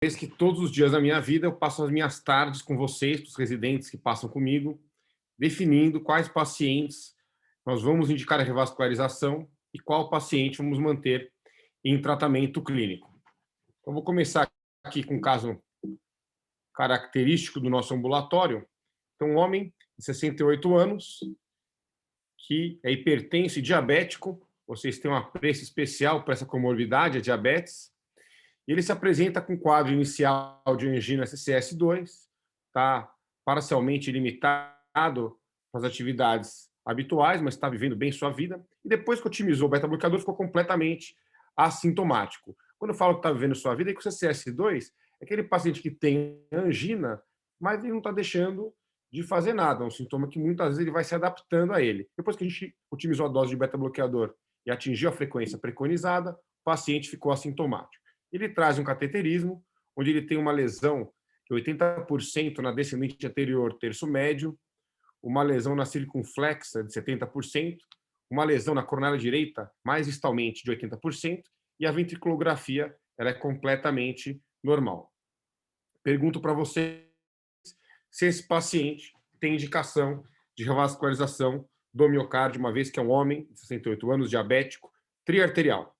vez que todos os dias da minha vida eu passo as minhas tardes com vocês, os residentes que passam comigo, definindo quais pacientes nós vamos indicar a revascularização e qual paciente vamos manter em tratamento clínico. Eu vou começar aqui com um caso característico do nosso ambulatório. Então, um homem de 68 anos, que é hipertenso e diabético, vocês têm um apreço especial para essa comorbidade, a diabetes. Ele se apresenta com quadro inicial de angina CCS2, está parcialmente limitado às atividades habituais, mas está vivendo bem sua vida. E depois que otimizou o beta-bloqueador, ficou completamente assintomático. Quando eu falo que está vivendo sua vida, é que o CCS2 é aquele paciente que tem angina, mas ele não está deixando de fazer nada. É um sintoma que muitas vezes ele vai se adaptando a ele. Depois que a gente otimizou a dose de beta-bloqueador e atingiu a frequência preconizada, o paciente ficou assintomático. Ele traz um cateterismo, onde ele tem uma lesão de 80% na descendente anterior terço médio, uma lesão na circunflexa de 70%, uma lesão na coronária direita mais distalmente de 80%, e a ventriculografia ela é completamente normal. Pergunto para você se esse paciente tem indicação de revascularização do miocárdio, uma vez que é um homem de 68 anos, diabético, triarterial.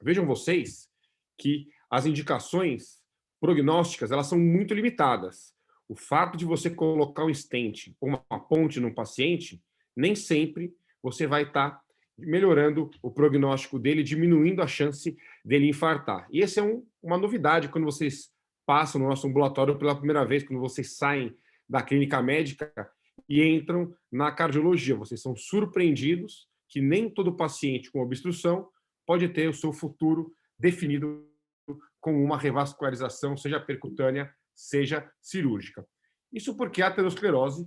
Vejam vocês que as indicações prognósticas elas são muito limitadas. O fato de você colocar um stent ou uma ponte no paciente, nem sempre você vai estar melhorando o prognóstico dele, diminuindo a chance dele infartar. E essa é uma novidade quando vocês passam no nosso ambulatório pela primeira vez, quando vocês saem da clínica médica e entram na cardiologia. Vocês são surpreendidos que nem todo paciente com obstrução pode ter o seu futuro definido com uma revascularização, seja percutânea, seja cirúrgica. Isso porque a aterosclerose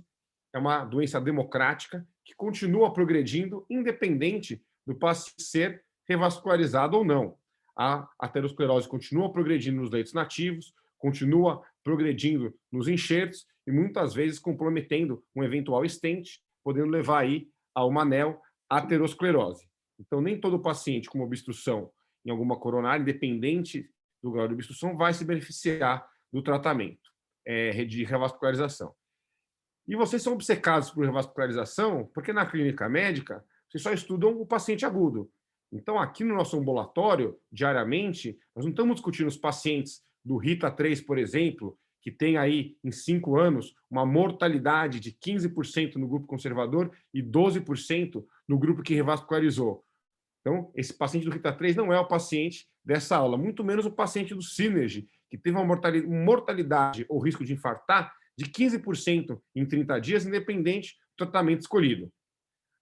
é uma doença democrática que continua progredindo, independente do paciente ser revascularizado ou não. A aterosclerose continua progredindo nos leitos nativos, continua progredindo nos enxertos e muitas vezes comprometendo um eventual stent, podendo levar aí a uma neoaterosclerose. Então, nem todo paciente com obstrução em alguma coronária, independente do grau de obstrução, vai se beneficiar do tratamento de revascularização. E vocês são obcecados por revascularização porque na clínica médica vocês só estudam o paciente agudo. Então, aqui no nosso ambulatório, diariamente, nós não estamos discutindo os pacientes do RITA 3, por exemplo, que tem aí, em 5 anos, uma mortalidade de 15% no grupo conservador e 12% no grupo que revascularizou. Então, esse paciente do RITA 3 não é o paciente dessa aula, muito menos o paciente do Synergy, que teve uma mortalidade ou risco de infartar de 15% em 30 dias, independente do tratamento escolhido.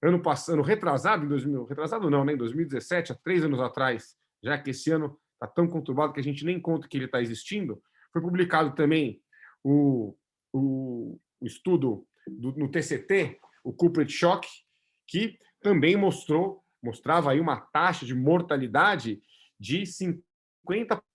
Ano retrasado, retrasado não, né? Em 2017, há 3 anos atrás, já que esse ano está tão conturbado que a gente nem conta que ele está existindo, foi publicado também o estudo no TCT, o Culprit Shock, que também mostrava aí uma taxa de mortalidade de 50%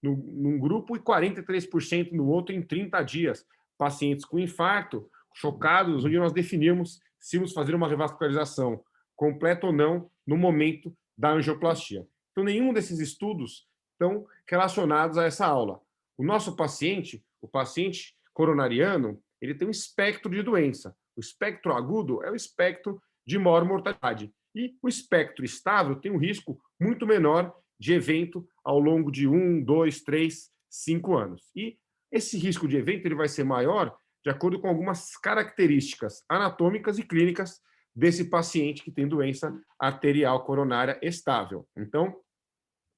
num grupo e 43% no outro em 30 dias. Pacientes com infarto, chocados, onde nós definimos se íamos fazer uma revascularização completa ou não no momento da angioplastia. Então, nenhum desses estudos estão relacionados a essa aula. O nosso paciente, o paciente coronariano, ele tem um espectro de doença. O espectro agudo é o espectro de maior mortalidade. E o espectro estável tem um risco muito menor de evento ao longo de 1, 2, 3, 5 anos. E esse risco de evento ele vai ser maior de acordo com algumas características anatômicas e clínicas desse paciente que tem doença arterial coronária estável. Então,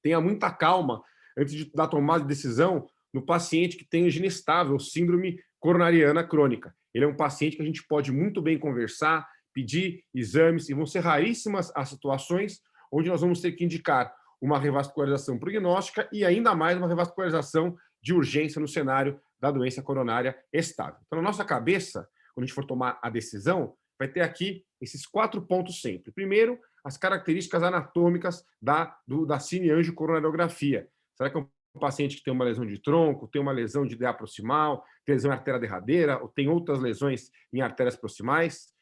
tenha muita calma antes da tomada de decisão no paciente que tem angina estável, síndrome coronariana crônica. Ele é um paciente que a gente pode muito bem conversar, pedir exames, e vão ser raríssimas as situações onde nós vamos ter que indicar uma revascularização prognóstica e ainda mais uma revascularização de urgência no cenário da doença coronária estável. Então, na nossa cabeça, quando a gente for tomar a decisão, vai ter aqui esses 4 pontos sempre. Primeiro, as características anatômicas da cineangiocoronariografia. Será que é um paciente que tem uma lesão de tronco, tem uma lesão de DA proximal, tem lesão em artéria derradeira, ou tem outras lesões em artérias proximais?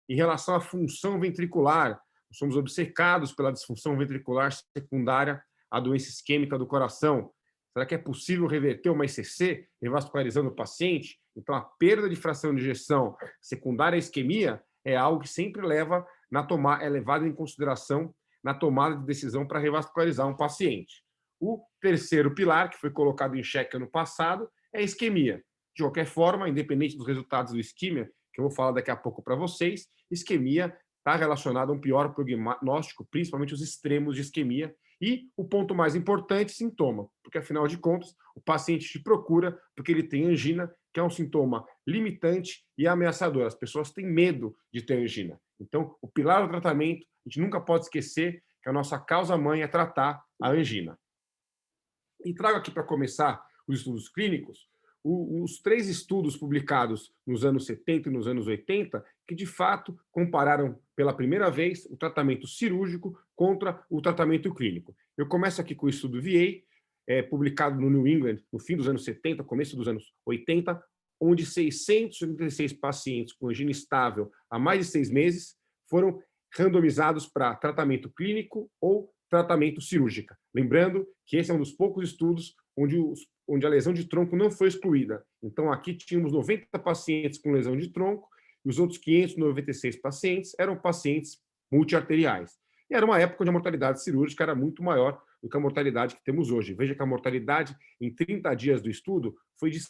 Em relação à função ventricular, somos obcecados pela disfunção ventricular secundária à doença isquêmica do coração. Será que é possível reverter uma ICC revascularizando o paciente? Então, a perda de fração de ejeção secundária à isquemia é algo que sempre é levado em consideração na tomada de decisão para revascularizar um paciente. O terceiro pilar, que foi colocado em xeque ano passado, é a isquemia. De qualquer forma, independente dos resultados do isquemia, que eu vou falar daqui a pouco para vocês, isquemia está relacionada a um pior prognóstico, principalmente os extremos de isquemia, e o ponto mais importante, sintoma, porque afinal de contas, o paciente te procura porque ele tem angina, que é um sintoma limitante e ameaçador. As pessoas têm medo de ter angina. Então, o pilar do tratamento, a gente nunca pode esquecer que a nossa causa-mãe é tratar a angina. E trago aqui para começar os estudos clínicos, os 3 estudos publicados nos anos 70 e nos anos 80, que de fato compararam pela primeira vez o tratamento cirúrgico contra o tratamento clínico. Eu começo aqui com o estudo VA, publicado no New England no fim dos anos 70, começo dos anos 80, onde 686 pacientes com angina estável há mais de 6 meses foram randomizados para tratamento clínico ou tratamento cirúrgico. Lembrando que esse é um dos poucos estudos onde a lesão de tronco não foi excluída. Então, aqui tínhamos 90 pacientes com lesão de tronco e os outros 596 pacientes eram pacientes multiarteriais. E era uma época onde a mortalidade cirúrgica era muito maior do que a mortalidade que temos hoje. Veja que a mortalidade em 30 dias do estudo foi de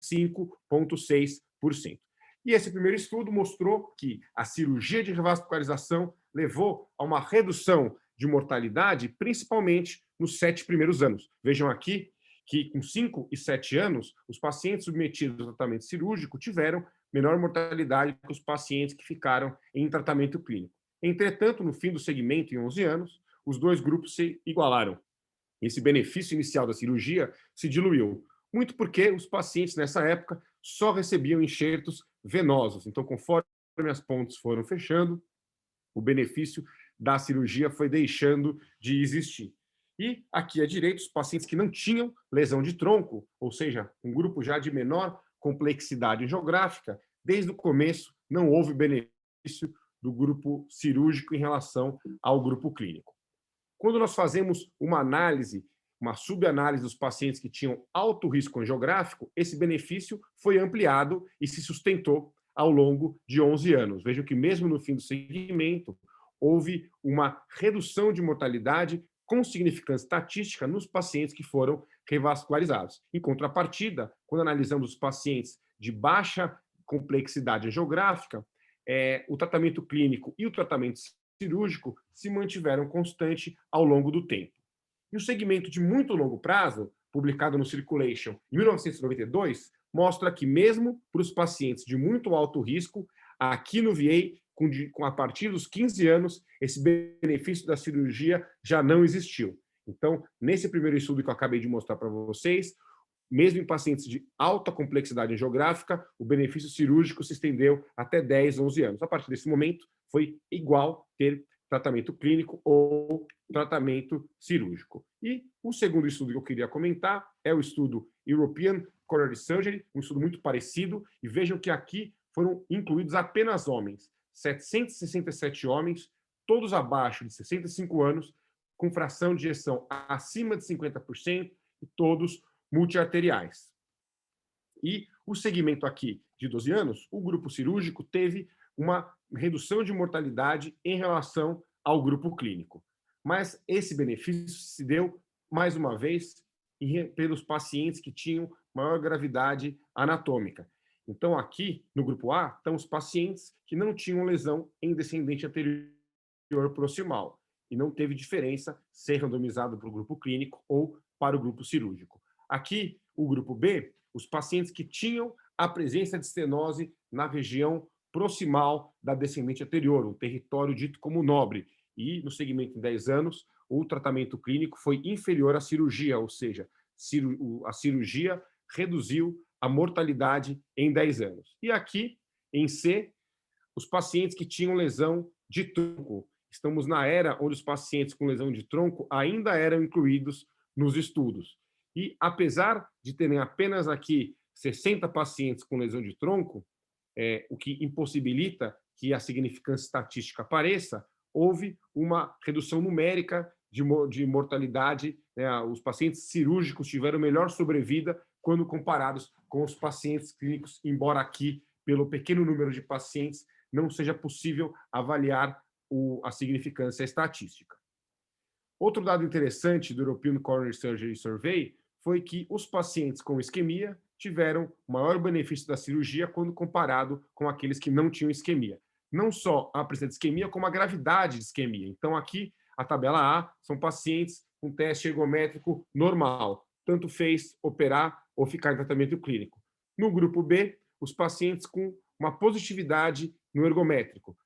5,6%. E esse primeiro estudo mostrou que a cirurgia de revascularização levou a uma redução de mortalidade, principalmente nos 7 primeiros anos. Vejam aqui que com 5 e 7 anos, os pacientes submetidos ao tratamento cirúrgico tiveram menor mortalidade que os pacientes que ficaram em tratamento clínico. Entretanto, no fim do segmento, em 11 anos, os dois grupos se igualaram. Esse benefício inicial da cirurgia se diluiu, muito porque os pacientes nessa época só recebiam enxertos venosos. Então, conforme as pontes foram fechando, o benefício da cirurgia foi deixando de existir. E aqui à direita, os pacientes que não tinham lesão de tronco, ou seja, um grupo já de menor complexidade geográfica, desde o começo não houve benefício do grupo cirúrgico em relação ao grupo clínico. Quando nós fazemos uma análise, uma subanálise dos pacientes que tinham alto risco angiográfico, esse benefício foi ampliado e se sustentou ao longo de 11 anos. Vejam que mesmo no fim do segmento, houve uma redução de mortalidade com significância estatística nos pacientes que foram revascularizados. Em contrapartida, quando analisamos os pacientes de baixa complexidade geográfica, o tratamento clínico e o tratamento cirúrgico se mantiveram constantes ao longo do tempo. E o segmento de muito longo prazo, publicado no Circulation em 1992, mostra que mesmo para os pacientes de muito alto risco, aqui no VA, a partir dos 15 anos, esse benefício da cirurgia já não existiu. Então, nesse primeiro estudo que eu acabei de mostrar para vocês, mesmo em pacientes de alta complexidade geográfica, o benefício cirúrgico se estendeu até 10, 11 anos. A partir desse momento, foi igual ter tratamento clínico ou tratamento cirúrgico. E o segundo estudo que eu queria comentar é o estudo European Coronary Surgery, um estudo muito parecido, e vejam que aqui foram incluídos apenas homens, 767 homens, todos abaixo de 65 anos, com fração de ejeção acima de 50% e todos multiarteriais. E o segmento aqui de 12 anos, o grupo cirúrgico teve uma redução de mortalidade em relação ao grupo clínico. Mas esse benefício se deu, mais uma vez, pelos pacientes que tinham maior gravidade anatômica. Então, aqui, no grupo A, estão os pacientes que não tinham lesão em descendente anterior proximal e não teve diferença ser randomizado para o grupo clínico ou para o grupo cirúrgico. Aqui, o grupo B, os pacientes que tinham a presença de estenose na região proximal da descendente anterior, um território dito como nobre. E no segmento em 10 anos, o tratamento clínico foi inferior à cirurgia, ou seja, a cirurgia reduziu a mortalidade em 10 anos. E aqui, em C, os pacientes que tinham lesão de tronco. Estamos na era onde os pacientes com lesão de tronco ainda eram incluídos nos estudos. E, apesar de terem apenas aqui 60 pacientes com lesão de tronco, o que impossibilita que a significância estatística apareça, houve uma redução numérica de mortalidade né, os pacientes cirúrgicos tiveram melhor sobrevida quando comparados com os pacientes clínicos, embora aqui, pelo pequeno número de pacientes, não seja possível avaliar a significância estatística. Outro dado interessante do European Coronary Surgery Survey foi que os pacientes com isquemia tiveram maior benefício da cirurgia quando comparado com aqueles que não tinham isquemia. Não só a presença de isquemia, como a gravidade de isquemia. Então, aqui, a tabela A são pacientes com teste ergométrico normal. Tanto fez operar ou ficar em tratamento clínico. No grupo B, os pacientes com uma positividade no ergométrico.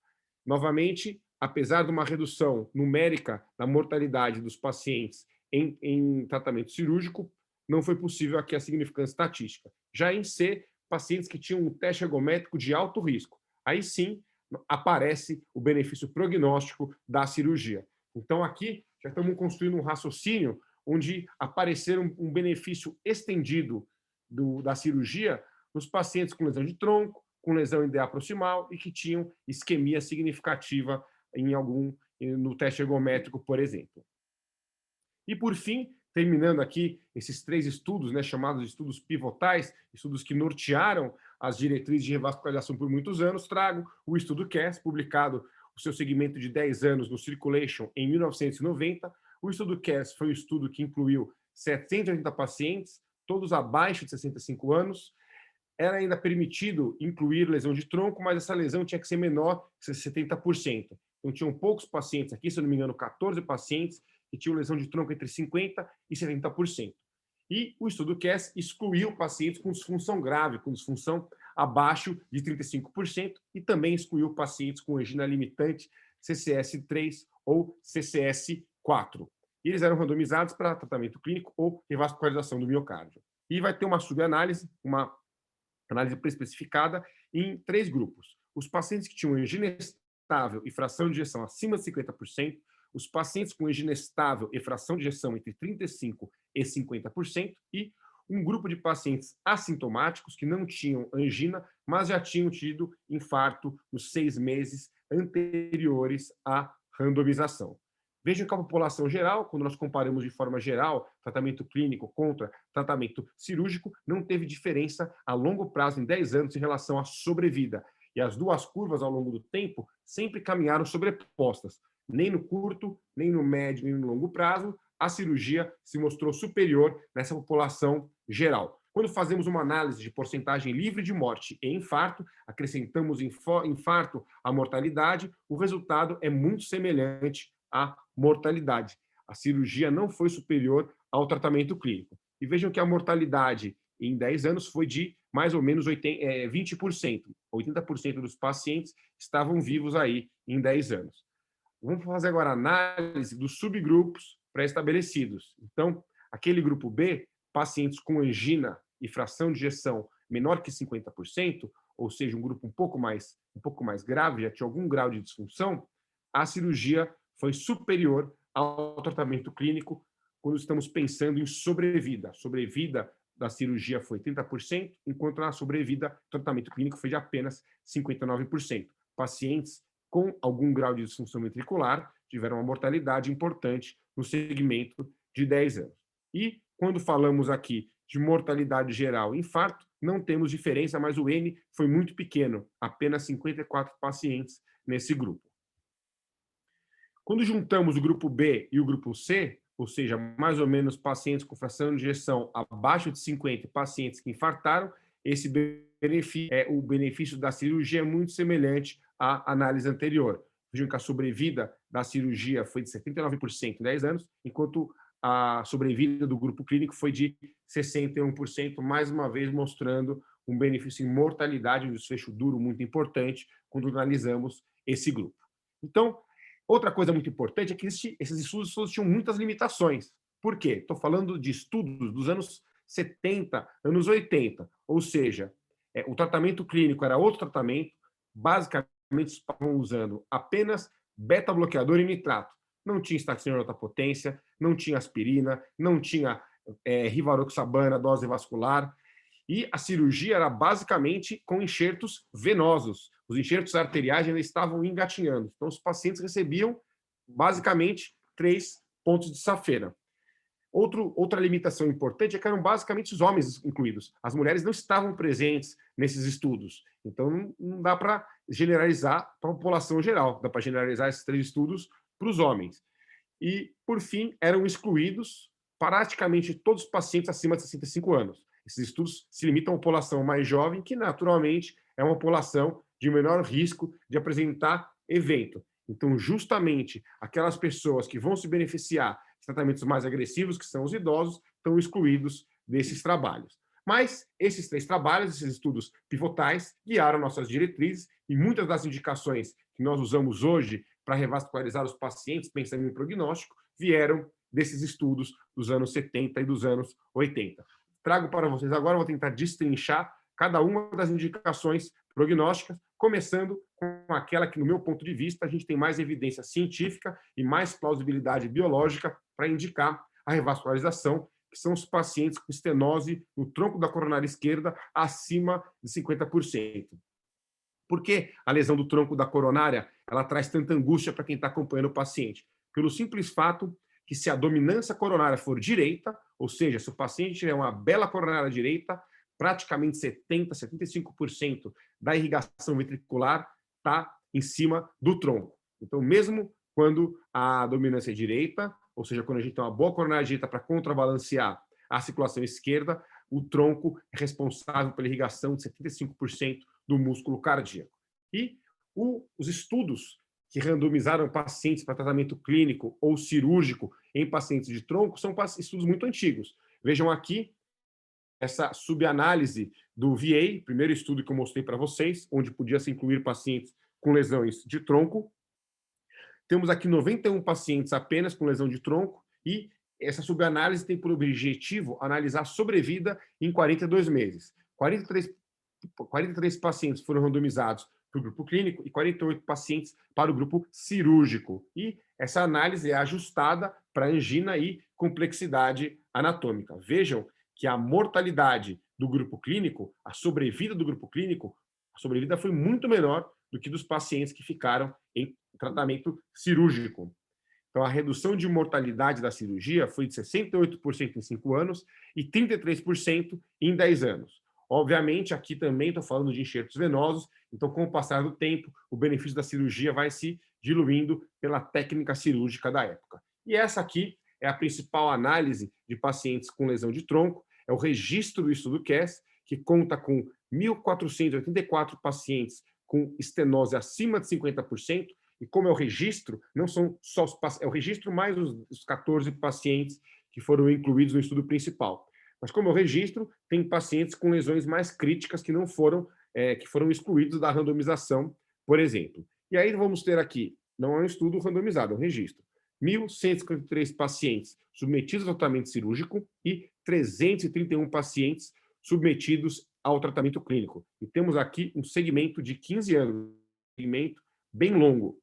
Novamente, apesar de uma redução numérica da mortalidade dos pacientes em tratamento cirúrgico, não foi possível aqui a significância estatística. Já em C, pacientes que tinham um teste ergométrico de alto risco. Aí sim, aparece o benefício prognóstico da cirurgia. Então, aqui, já estamos construindo um raciocínio onde aparecer um benefício estendido da cirurgia nos pacientes com lesão de tronco, com lesão em DA proximal e que tinham isquemia significativa no teste ergométrico, por exemplo. E, por fim, terminando aqui esses 3 estudos, né, chamados de estudos pivotais, estudos que nortearam as diretrizes de revascularização por muitos anos, trago o estudo CAS, publicado o seu segmento de 10 anos no Circulation em 1990. O estudo CAS foi um estudo que incluiu 780 pacientes, todos abaixo de 65 anos. Era ainda permitido incluir lesão de tronco, mas essa lesão tinha que ser menor que 70%. Então, tinham poucos pacientes aqui, se eu não me engano, 14 pacientes, que tinham lesão de tronco entre 50% e 70%. E o estudo CAS excluiu pacientes com disfunção grave, com disfunção abaixo de 35%, e também excluiu pacientes com angina limitante CCS3 ou CCS4. E eles eram randomizados para tratamento clínico ou revascularização do miocárdio. E vai ter uma subanálise, uma análise pré-especificada em 3 grupos. Os pacientes que tinham angina estável e fração de ejeção acima de 50%, os pacientes com angina estável e fração de ejeção entre 35% e 50%, e um grupo de pacientes assintomáticos que não tinham angina, mas já tinham tido infarto nos 6 meses anteriores à randomização. Vejam que a população geral, quando nós comparamos de forma geral tratamento clínico contra tratamento cirúrgico, não teve diferença a longo prazo, em 10 anos, em relação à sobrevida. E as 2 curvas, ao longo do tempo, sempre caminharam sobrepostas. Nem no curto, nem no médio, nem no longo prazo, a cirurgia se mostrou superior nessa população geral. Quando fazemos uma análise de porcentagem livre de morte e infarto, acrescentamos infarto à mortalidade, o resultado é muito semelhante à mortalidade. A cirurgia não foi superior ao tratamento clínico. E vejam que a mortalidade em 10 anos foi de mais ou menos 20%. 80% dos pacientes estavam vivos aí em 10 anos. Vamos fazer agora a análise dos subgrupos pré-estabelecidos. Então, aquele grupo B, pacientes com angina e fração de ejeção menor que 50%, ou seja, um grupo um pouco mais grave, já tinha algum grau de disfunção, a cirurgia foi superior ao tratamento clínico quando estamos pensando em sobrevida. A sobrevida da cirurgia foi 30%, enquanto a sobrevida do tratamento clínico foi de apenas 59%. Pacientes com algum grau de disfunção ventricular tiveram uma mortalidade importante no segmento de 10 anos. E, quando falamos aqui de mortalidade geral e infarto, não temos diferença, mas o N foi muito pequeno, apenas 54 pacientes nesse grupo. Quando juntamos o grupo B e o grupo C, ou seja, mais ou menos pacientes com fração de ejeção abaixo de 50 e pacientes que infartaram, o benefício da cirurgia é muito semelhante à análise anterior. Vejam que a sobrevida da cirurgia foi de 79% em 10 anos, enquanto a sobrevida do grupo clínico foi de 61%, mais uma vez mostrando um benefício em mortalidade, um desfecho duro muito importante quando analisamos esse grupo. Então, outra coisa muito importante é que esses estudos todos tinham muitas limitações. Por quê? Estou falando de estudos dos anos 70, anos 80, ou seja, o tratamento clínico era outro tratamento, basicamente estavam usando apenas beta-bloqueador e nitrato. Não tinha estatina de alta potência, não tinha aspirina, não tinha rivaroxabana, dose vascular, e a cirurgia era basicamente com enxertos venosos. Os enxertos arteriais ainda estavam engatinhando. Então, os pacientes recebiam basicamente 3 pontos de Saphera. Outra limitação importante é que eram basicamente os homens incluídos. As mulheres não estavam presentes nesses estudos. Então, não dá para generalizar para a população geral. Dá para generalizar esses 3 estudos para os homens. E, por fim, eram excluídos praticamente todos os pacientes acima de 65 anos. Esses estudos se limitam à população mais jovem, que naturalmente é uma população de menor risco de apresentar evento. Então, justamente aquelas pessoas que vão se beneficiar de tratamentos mais agressivos, que são os idosos, estão excluídos desses trabalhos. Mas esses 3 trabalhos, esses estudos pivotais, guiaram nossas diretrizes e muitas das indicações que nós usamos hoje para revascularizar os pacientes, pensando em prognóstico, vieram desses estudos dos anos 70 e dos anos 80. Trago para vocês agora, vou tentar destrinchar cada uma das indicações prognósticas, começando com aquela que, no meu ponto de vista, a gente tem mais evidência científica e mais plausibilidade biológica para indicar a revascularização, que são os pacientes com estenose no tronco da coronária esquerda acima de 50%. Por que a lesão do tronco da coronária ela traz tanta angústia para quem está acompanhando o paciente? Pelo simples fato que, se a dominância coronária for direita, ou seja, se o paciente tiver uma bela coronária direita, praticamente 70%, 75% da irrigação ventricular está em cima do tronco. Então, mesmo quando a dominância é direita, ou seja, quando a gente tem uma boa coronária direita para contrabalancear a circulação esquerda, o tronco é responsável pela irrigação de 75% do músculo cardíaco. E os estudos que randomizaram pacientes para tratamento clínico ou cirúrgico em pacientes de tronco são estudos muito antigos. Vejam aqui essa subanálise do VA, primeiro estudo que eu mostrei para vocês, onde podia se incluir pacientes com lesões de tronco. Temos aqui 91 pacientes apenas com lesão de tronco e essa subanálise tem por objetivo analisar a sobrevida em 42 meses. 43 pacientes foram randomizados para o grupo clínico e 48 pacientes para o grupo cirúrgico. E essa análise é ajustada para angina e complexidade anatômica. Vejam que a mortalidade do grupo clínico, a sobrevida do grupo clínico, a sobrevida foi muito menor do que dos pacientes que ficaram em tratamento cirúrgico. Então, a redução de mortalidade da cirurgia foi de 68% em 5 anos e 33% em 10 anos. Obviamente, aqui também estou falando de enxertos venosos, então, com o passar do tempo, o benefício da cirurgia vai se diluindo pela técnica cirúrgica da época. E essa aqui é a principal análise de pacientes com lesão de tronco, é o registro do estudo CAS, que conta com 1.484 pacientes com estenose acima de 50%, e como é o registro, não são só é o registro mais os 14 pacientes que foram incluídos no estudo principal. Mas como é o registro, tem pacientes com lesões mais críticas que não foram, que foram excluídos da randomização, por exemplo. E aí vamos ter aqui, não é um estudo randomizado, é um registro. 1.153 pacientes submetidos ao tratamento cirúrgico e 331 pacientes submetidos ao tratamento clínico. E temos aqui um segmento de 15 anos, um segmento bem longo.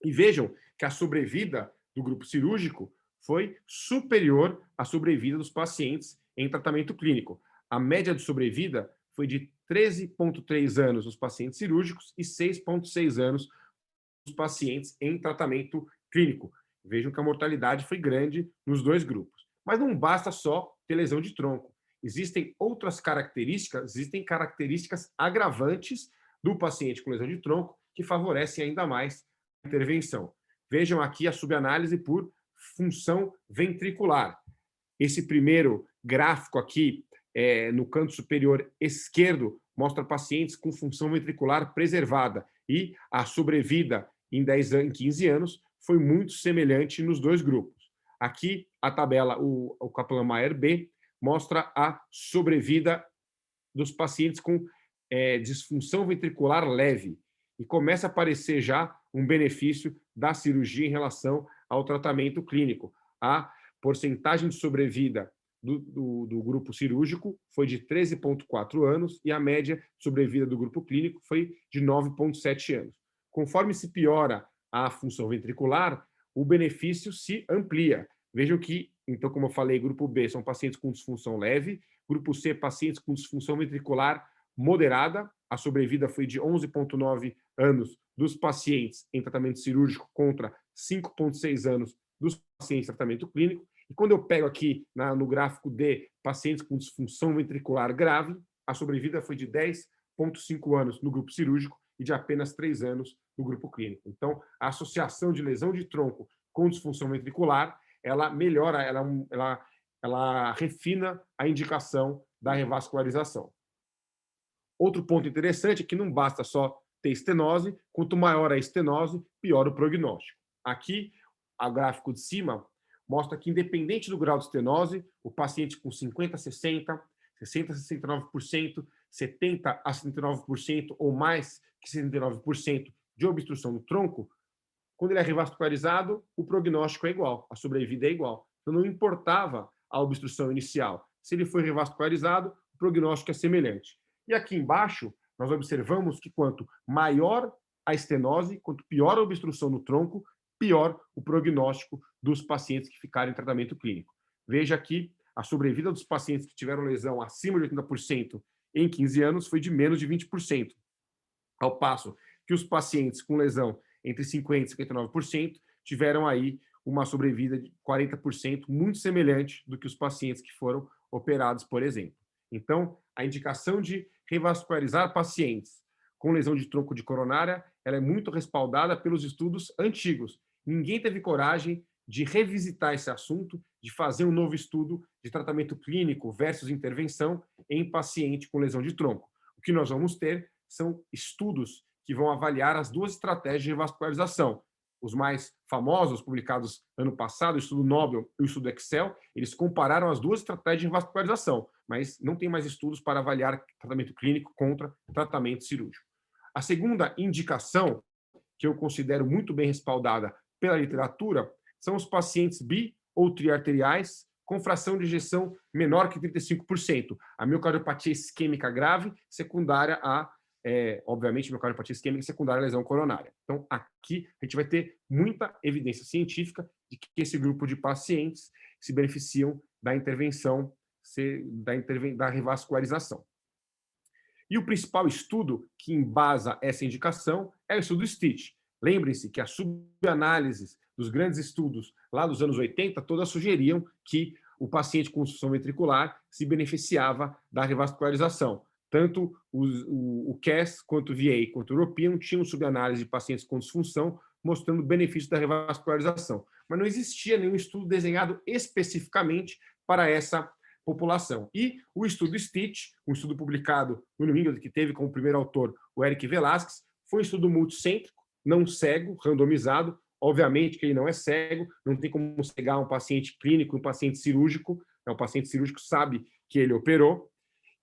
E vejam que a sobrevida do grupo cirúrgico foi superior à sobrevida dos pacientes em tratamento clínico. A média de sobrevida foi de 13,3 anos nos pacientes cirúrgicos e 6,6 anos nos pacientes em tratamento clínico. Vejam que a mortalidade foi grande nos 2 grupos. Mas não basta só ter lesão de tronco. Existem outras características, existem características agravantes do paciente com lesão de tronco que favorecem ainda mais a intervenção. Vejam aqui a subanálise por função ventricular. Esse primeiro gráfico aqui, no canto superior esquerdo, mostra pacientes com função ventricular preservada e a sobrevida em 15 anos foi muito semelhante nos 2 grupos. Aqui, a tabela, o Kaplan-Meier B, mostra a sobrevida dos pacientes com disfunção ventricular leve. E começa a aparecer já um benefício da cirurgia em relação ao tratamento clínico. A porcentagem de sobrevida do grupo cirúrgico foi de 13,4 anos e a média de sobrevida do grupo clínico foi de 9,7 anos. Conforme se piora a função ventricular, o benefício se amplia. Vejam que, então, como eu falei, grupo B são pacientes com disfunção leve, grupo C, pacientes com disfunção ventricular moderada, a sobrevida foi de 11,9 anos dos pacientes em tratamento cirúrgico contra 5,6 anos dos pacientes em tratamento clínico, E quando eu pego aqui no gráfico de pacientes com disfunção ventricular grave, a sobrevida foi de 10,5 anos no grupo cirúrgico e de apenas 3 anos no grupo clínico. Então, a associação de lesão de tronco com disfunção ventricular, ela melhora, ela refina a indicação da revascularização. Outro ponto interessante é que não basta só ter estenose, quanto maior a estenose, pior o prognóstico. Aqui, o gráfico de cima mostra que, independente do grau de estenose, o paciente com 50 a 60, 60 a 69%, 70 a 79% ou mais que 69% de obstrução no tronco, quando ele é revascularizado, o prognóstico é igual, a sobrevida é igual. Então, não importava a obstrução inicial. Se ele foi revascularizado, o prognóstico é semelhante. E aqui embaixo, nós observamos que quanto maior a estenose, quanto pior a obstrução no tronco, pior o prognóstico dos pacientes que ficaram em tratamento clínico. Veja aqui, a sobrevida dos pacientes que tiveram lesão acima de 80% em 15 anos foi de menos de 20%, ao passo que os pacientes com lesão entre 50% e 59% tiveram aí uma sobrevida de 40%, muito semelhante do que os pacientes que foram operados, por exemplo. Então, a indicação de revascularizar pacientes com lesão de tronco de coronária, ela é muito respaldada pelos estudos antigos. Ninguém teve coragem de revisitar esse assunto, de fazer um novo estudo de tratamento clínico versus intervenção em paciente com lesão de tronco. O que nós vamos ter são estudos que vão avaliar as duas estratégias de revascularização. Os mais famosos, publicados ano passado, o estudo Nobel e o estudo Excel, eles compararam as duas estratégias de revascularização, mas não tem mais estudos para avaliar tratamento clínico contra tratamento cirúrgico. A segunda indicação, que eu considero muito bem respaldada pela literatura, são os pacientes bi ou triarteriais com fração de ejeção menor que 35%. A miocardiopatia isquêmica grave, secundária a obviamente, miocardiopatia isquêmica secundária à lesão coronária. Então, aqui a gente vai ter muita evidência científica de que esse grupo de pacientes se beneficiam da intervenção, da revascularização. E o principal estudo que embasa essa indicação é o estudo STITCH. Lembrem-se que as subanálises dos grandes estudos lá dos anos 80 todas sugeriam que o paciente com disfunção ventricular se beneficiava da revascularização. Tanto o CAS, quanto o VA, quanto o European tinham subanálise de pacientes com disfunção, mostrando benefícios da revascularização. Mas não existia nenhum estudo desenhado especificamente para essa população. E o estudo STITCH, um estudo publicado no New England, que teve como primeiro autor o Eric Velasquez, foi um estudo multicêntrico, não cego, randomizado. Obviamente que ele não é cego, não tem como cegar um paciente clínico e um paciente cirúrgico. O paciente cirúrgico sabe que ele operou,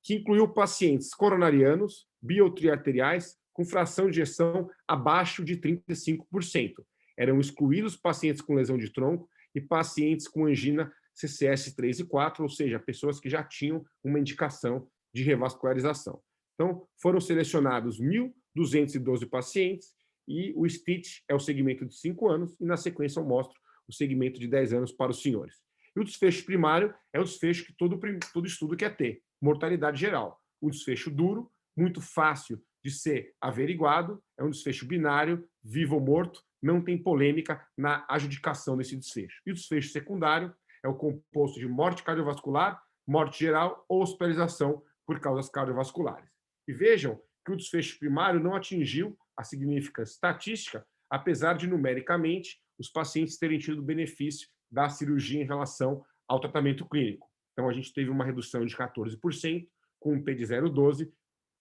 que incluiu pacientes coronarianos, biotriarteriais, com fração de ejeção abaixo de 35%. Eram excluídos pacientes com lesão de tronco e pacientes com angina CCS 3 e 4, ou seja, pessoas que já tinham uma indicação de revascularização. Então, foram selecionados 1.212 pacientes e o STITCH é o segmento de 5 anos e, na sequência, eu mostro o segmento de 10 anos para os senhores. E o desfecho primário é o desfecho que todo estudo quer ter, mortalidade geral. Um desfecho duro, muito fácil de ser averiguado, é um desfecho binário, vivo ou morto, não tem polêmica na adjudicação desse desfecho. E o desfecho secundário é o composto de morte cardiovascular, morte geral ou hospitalização por causas cardiovasculares. E vejam que o desfecho primário não atingiu a significância estatística, apesar de, numericamente, os pacientes terem tido benefício da cirurgia em relação ao tratamento clínico. Então, a gente teve uma redução de 14%, com um P de 0,12,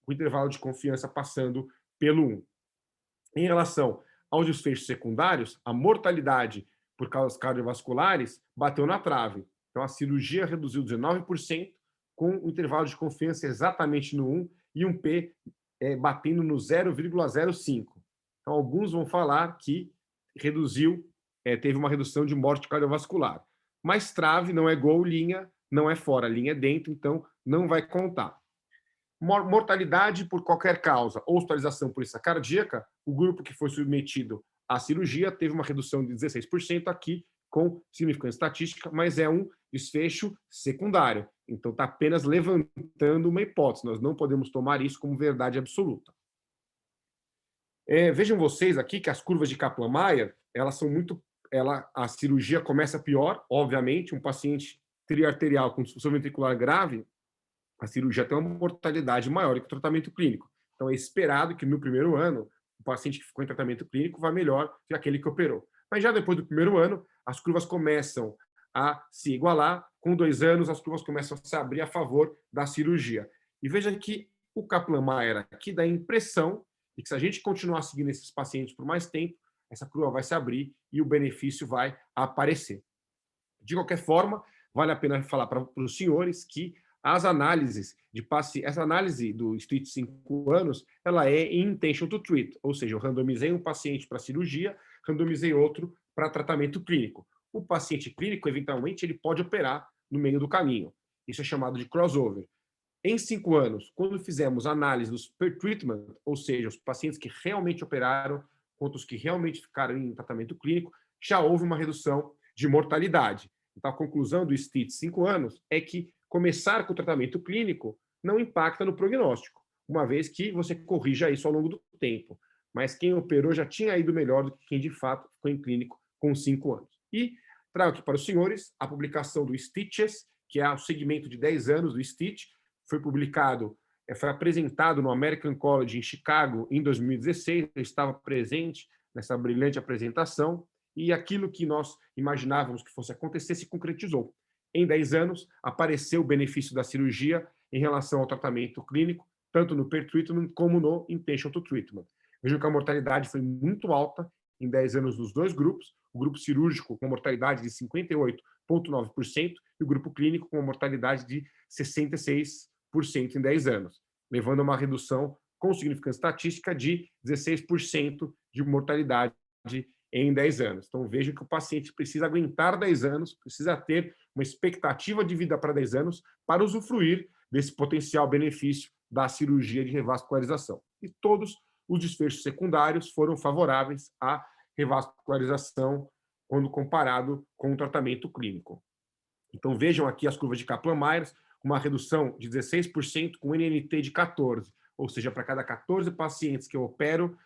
o intervalo de confiança passando pelo 1. Em relação aos desfechos secundários, a mortalidade por causas cardiovasculares bateu na trave. Então, a cirurgia reduziu 19%, com um intervalo de confiança exatamente no 1 e um P batendo no 0,05. Então, alguns vão falar que teve uma redução de morte cardiovascular. Mas trave não é gol, linha não é fora, linha é dentro, então não vai contar. Mortalidade por qualquer causa, ou hospitalização por insuficiência cardíaca, o grupo que foi submetido à cirurgia teve uma redução de 16% aqui, com significância estatística, mas é um desfecho secundário. Então, está apenas levantando uma hipótese. Nós não podemos tomar isso como verdade absoluta. Vejam vocês aqui que as curvas de Kaplan-Meier, elas são muito a cirurgia começa pior, obviamente, um paciente triarterial com disfunção ventricular grave, a cirurgia tem uma mortalidade maior que o tratamento clínico. Então, é esperado que no primeiro ano, o paciente que ficou em tratamento clínico vá melhor que aquele que operou. Mas já depois do primeiro ano, as curvas começam a se igualar. Com 2 anos, as curvas começam a se abrir a favor da cirurgia. E veja que o Kaplan-Meier aqui dá a impressão de que se a gente continuar seguindo esses pacientes por mais tempo, essa curva vai se abrir e o benefício vai aparecer. De qualquer forma, vale a pena falar para os senhores que as análises essa análise do STITCH 5 anos, ela é em intention to treat, ou seja, eu randomizei um paciente para cirurgia, randomizei outro para tratamento clínico. O paciente clínico, eventualmente, ele pode operar no meio do caminho. Isso é chamado de crossover. Em 5 anos, quando fizemos análise dos per treatment, ou seja, os pacientes que realmente operaram contra os que realmente ficaram em tratamento clínico, já houve uma redução de mortalidade. Então, a conclusão do STITCH 5 anos é que começar com o tratamento clínico não impacta no prognóstico, uma vez que você corrija isso ao longo do tempo. Mas quem operou já tinha ido melhor do que quem, de fato, ficou em clínico com 5 anos. E trago aqui para os senhores a publicação do STITCHES, que é o segmento de 10 anos do STITCH, foi publicado, foi apresentado no American College em Chicago em 2016, eu estava presente nessa brilhante apresentação, e aquilo que nós imaginávamos que fosse acontecer se concretizou. Em 10 anos, apareceu o benefício da cirurgia em relação ao tratamento clínico, tanto no per-treatment como no intention to treatment. Vejam que a mortalidade foi muito alta em 10 anos nos dois grupos, o grupo cirúrgico com mortalidade de 58,9% e o grupo clínico com uma mortalidade de 66% em 10 anos, levando a uma redução com significância estatística de 16% de mortalidade em 10 anos. Então, vejo que o paciente precisa aguentar 10 anos, precisa ter uma expectativa de vida para 10 anos para usufruir desse potencial benefício da cirurgia de revascularização. E todos os desfechos secundários foram favoráveis à revascularização quando comparado com o tratamento clínico. Então, vejam aqui as curvas de Kaplan-Meier, uma redução de 16% com NNT de 14, ou seja, para cada 14 pacientes que eu opero,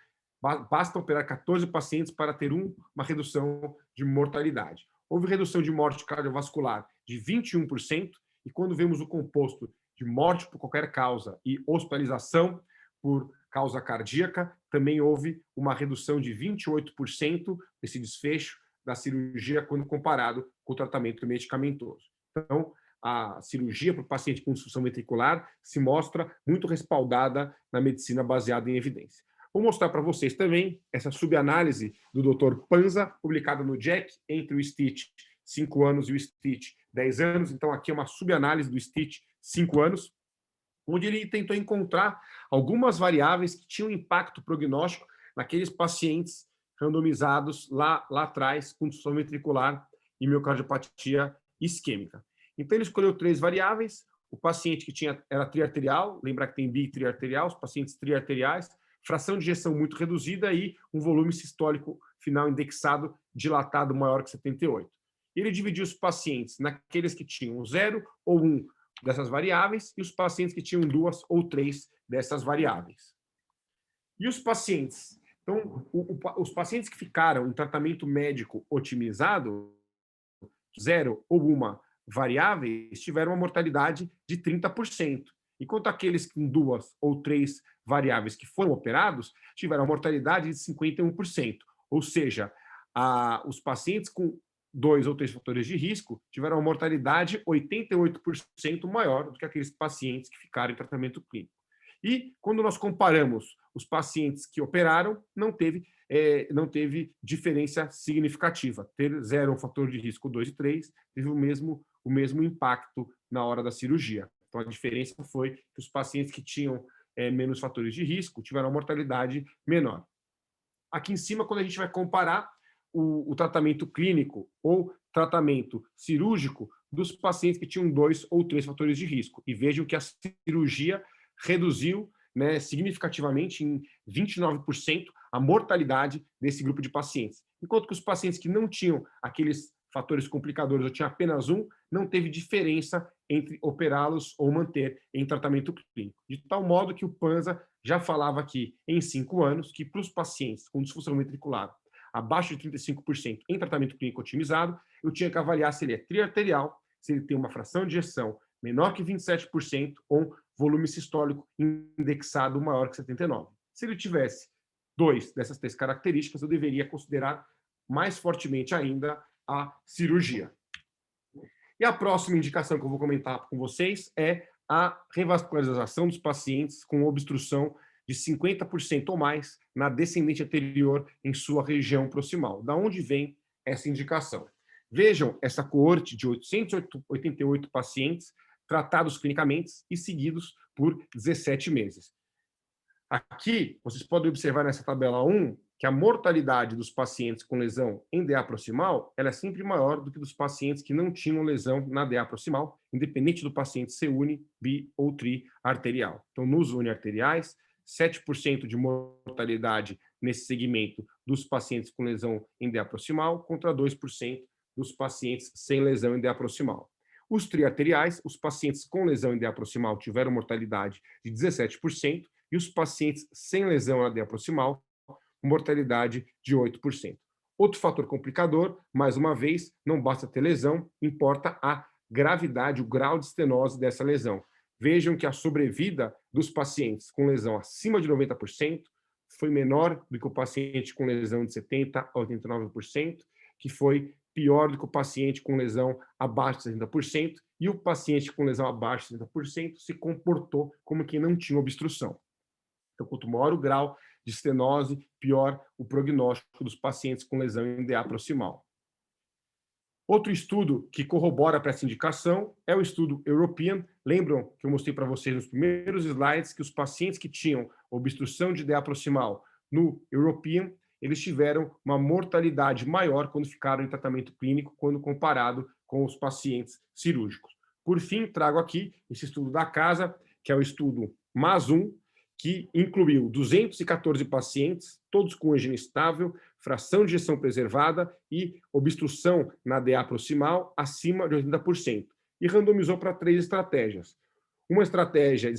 basta operar 14 pacientes para ter uma redução de mortalidade. Houve redução de morte cardiovascular de 21%, e quando vemos o composto de morte por qualquer causa e hospitalização por causa cardíaca, também houve uma redução de 28% desse desfecho da cirurgia quando comparado com o tratamento medicamentoso. Então, a cirurgia para o paciente com disfunção ventricular se mostra muito respaldada na medicina baseada em evidência. Vou mostrar para vocês também essa subanálise do Dr. Panza, publicada no JACC, entre o STITCH 5 anos e o STITCH 10 anos. Então, aqui é uma subanálise do STITCH 5 anos, onde ele tentou encontrar algumas variáveis que tinham impacto prognóstico naqueles pacientes randomizados lá atrás com disfunção ventricular e miocardiopatia isquêmica. Então, ele escolheu 3 variáveis. O paciente que era triarterial, lembrar que tem bitriarterial, os pacientes triarteriais, fração de ejeção muito reduzida e um volume sistólico final indexado dilatado maior que 78. Ele dividiu os pacientes naqueles que tinham 0 ou 1 dessas variáveis e os pacientes que tinham 2 ou 3 dessas variáveis. E os pacientes? Então, os pacientes que ficaram em tratamento médico otimizado, 0 ou 1 variáveis, tiveram uma mortalidade de 30%. Enquanto aqueles com 2 ou 3 variáveis que foram operados tiveram uma mortalidade de 51%. Ou seja, os pacientes com 2 ou 3 fatores de risco tiveram uma mortalidade 88% maior do que aqueles pacientes que ficaram em tratamento clínico. E, quando nós comparamos os pacientes que operaram, não teve diferença significativa. Ter 0 um fator de risco 2 e 3 teve o mesmo impacto na hora da cirurgia. Então, a diferença foi que os pacientes que tinham menos fatores de risco tiveram uma mortalidade menor. Aqui em cima, quando a gente vai comparar o tratamento clínico ou tratamento cirúrgico dos pacientes que tinham 2 ou 3 fatores de risco. E vejam que a cirurgia reduziu significativamente em 29% a mortalidade desse grupo de pacientes. Enquanto que os pacientes que não tinham aqueles fatores complicadores ou tinham apenas um, não teve diferença entre operá-los ou manter em tratamento clínico. De tal modo que o Panza já falava aqui em 5 anos que para os pacientes com disfunção ventricular abaixo de 35% em tratamento clínico otimizado, eu tinha que avaliar se ele é triarterial, se ele tem uma fração de ejeção menor que 27% ou volume sistólico indexado maior que 79%. Se ele tivesse dois dessas três características, eu deveria considerar mais fortemente ainda a cirurgia. E a próxima indicação que eu vou comentar com vocês é a revascularização dos pacientes com obstrução de 50% ou mais na descendente anterior em sua região proximal. Da onde vem essa indicação? Vejam essa coorte de 888 pacientes tratados clinicamente e seguidos por 17 meses. Aqui, vocês podem observar nessa tabela 1 que a mortalidade dos pacientes com lesão em DA proximal ela é sempre maior do que dos pacientes que não tinham lesão na DA proximal, independente do paciente ser uni, bi ou tri arterial. Então, nos uniarteriais, 7% de mortalidade nesse segmento dos pacientes com lesão em DA proximal contra 2% dos pacientes sem lesão em DA proximal. Os triarteriais, os pacientes com lesão em DA proximal tiveram mortalidade de 17%, e os pacientes sem lesão na DA proximal, mortalidade de 8%. Outro fator complicador, mais uma vez, não basta ter lesão, importa a gravidade, o grau de estenose dessa lesão. Vejam que a sobrevida dos pacientes com lesão acima de 90% foi menor do que o paciente com lesão de 70% a 89%, que foi pior do que o paciente com lesão abaixo de 60%, e o paciente com lesão abaixo de 60% se comportou como quem não tinha obstrução. Então, quanto maior o grau de estenose, pior o prognóstico dos pacientes com lesão em DA proximal. Outro estudo que corrobora para essa indicação é o estudo European. Lembram que eu mostrei para vocês nos primeiros slides que os pacientes que tinham obstrução de DA proximal no European, eles tiveram uma mortalidade maior quando ficaram em tratamento clínico, quando comparado com os pacientes cirúrgicos. Por fim, trago aqui esse estudo da casa, que é o estudo MAS1, que incluiu 214 pacientes, todos com higiene estável, fração de ejeção preservada e obstrução na DA proximal acima de 80%. E randomizou para 3 estratégias. Uma estratégia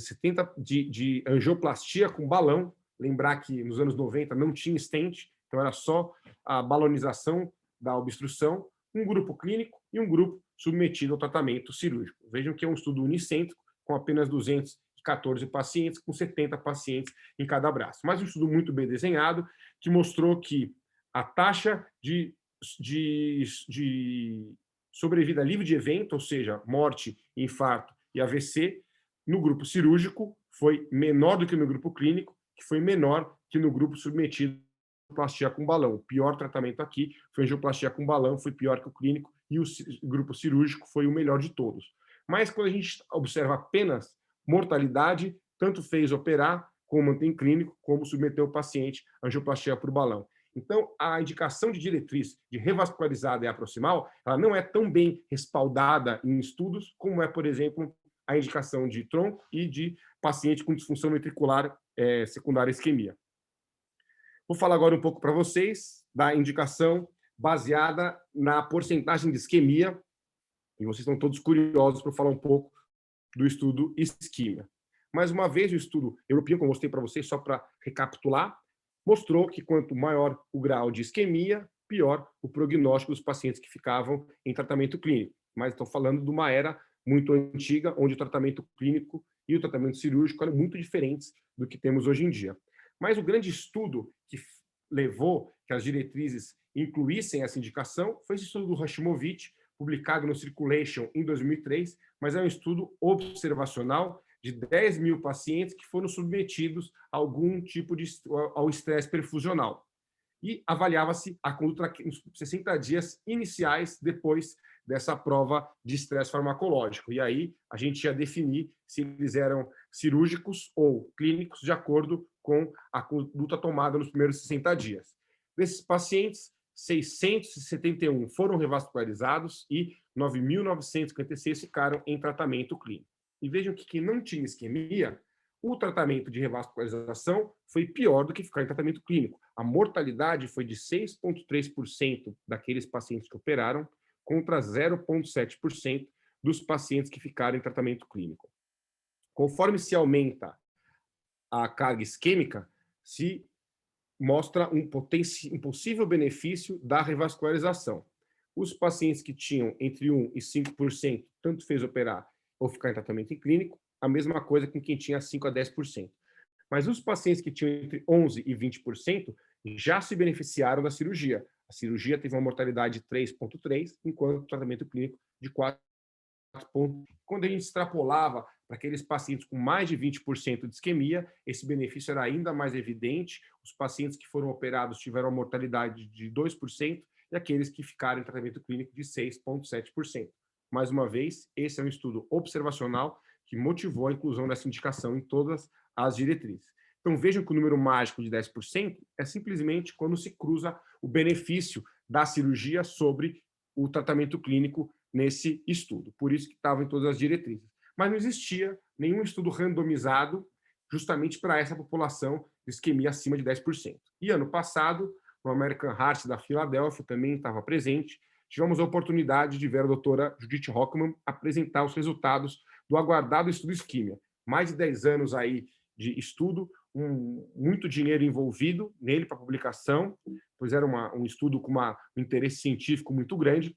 de angioplastia com balão, lembrar que nos anos 90 não tinha stent, então era só a balonização da obstrução, um grupo clínico e um grupo submetido ao tratamento cirúrgico. Vejam que é um estudo unicêntrico, com apenas 214 pacientes, com 70 pacientes em cada braço. Mas um estudo muito bem desenhado, que mostrou que a taxa de sobrevida livre de evento, ou seja, morte, infarto e AVC, no grupo cirúrgico foi menor do que no grupo clínico, que foi menor que no grupo submetido à angioplastia com balão. O pior tratamento aqui foi a angioplastia com balão, foi pior que o clínico, e o grupo cirúrgico foi o melhor de todos. Mas quando a gente observa apenas mortalidade, tanto fez operar, como mantém clínico, como submeter o paciente à angioplastia por balão. Então, a indicação de diretriz de revascularizar a DA proximal, ela não é tão bem respaldada em estudos como é, por exemplo, a indicação de tronco e de paciente com disfunção ventricular secundária isquemia. Vou falar agora um pouco para vocês da indicação baseada na porcentagem de isquemia, e vocês estão todos curiosos para falar um pouco do estudo isquemia. Mais uma vez, o estudo europeu, que eu mostrei para vocês, só para recapitular, mostrou que quanto maior o grau de isquemia, pior o prognóstico dos pacientes que ficavam em tratamento clínico. Mas estou falando de uma era muito antiga, onde o tratamento clínico e o tratamento cirúrgico eram muito diferentes do que temos hoje em dia. Mas o grande estudo que levou que as diretrizes incluíssem essa indicação foi esse estudo do Hashimovic, publicado no Circulation em 2003, mas é um estudo observacional de 10 mil pacientes que foram submetidos a algum tipo de ao estresse perfusional. E avaliava-se a conduta nos 60 dias iniciais depois dessa prova de estresse farmacológico. E aí a gente ia definir se eles eram cirúrgicos ou clínicos de acordo com a conduta tomada nos primeiros 60 dias. Desses pacientes, 671 foram revascularizados e 9.956 ficaram em tratamento clínico. E vejam que quem não tinha isquemia, o tratamento de revascularização foi pior do que ficar em tratamento clínico. A mortalidade foi de 6,3% daqueles pacientes que operaram, contra 0,7% dos pacientes que ficaram em tratamento clínico. Conforme se aumenta a carga isquêmica, se mostra um possível benefício da revascularização. Os pacientes que tinham entre 1 e 5%, tanto fez operar ou ficar em tratamento clínico, a mesma coisa com quem tinha 5 a 10%. Mas os pacientes que tinham entre 11 e 20% já se beneficiaram da cirurgia. A cirurgia teve uma mortalidade de 3,3, enquanto o tratamento clínico de 4. Quando a gente extrapolava para aqueles pacientes com mais de 20% de isquemia, esse benefício era ainda mais evidente. Os pacientes que foram operados tiveram uma mortalidade de 2% e aqueles que ficaram em tratamento clínico de 6,7%. Mais uma vez, esse é um estudo observacional que motivou a inclusão dessa indicação em todas as diretrizes. Então, vejam que o número mágico de 10% é simplesmente quando se cruza o benefício da cirurgia sobre o tratamento clínico nesse estudo. Por isso que estava em todas as diretrizes. Mas não existia nenhum estudo randomizado justamente para essa população de isquemia acima de 10%. E ano passado, no American Heart da Filadélfia também estava presente, tivemos a oportunidade de ver a doutora Judith Hockman apresentar os resultados do aguardado estudo isquemia. Mais de 10 anos aí de estudo, muito dinheiro envolvido nele para publicação, pois era um estudo com um interesse científico muito grande,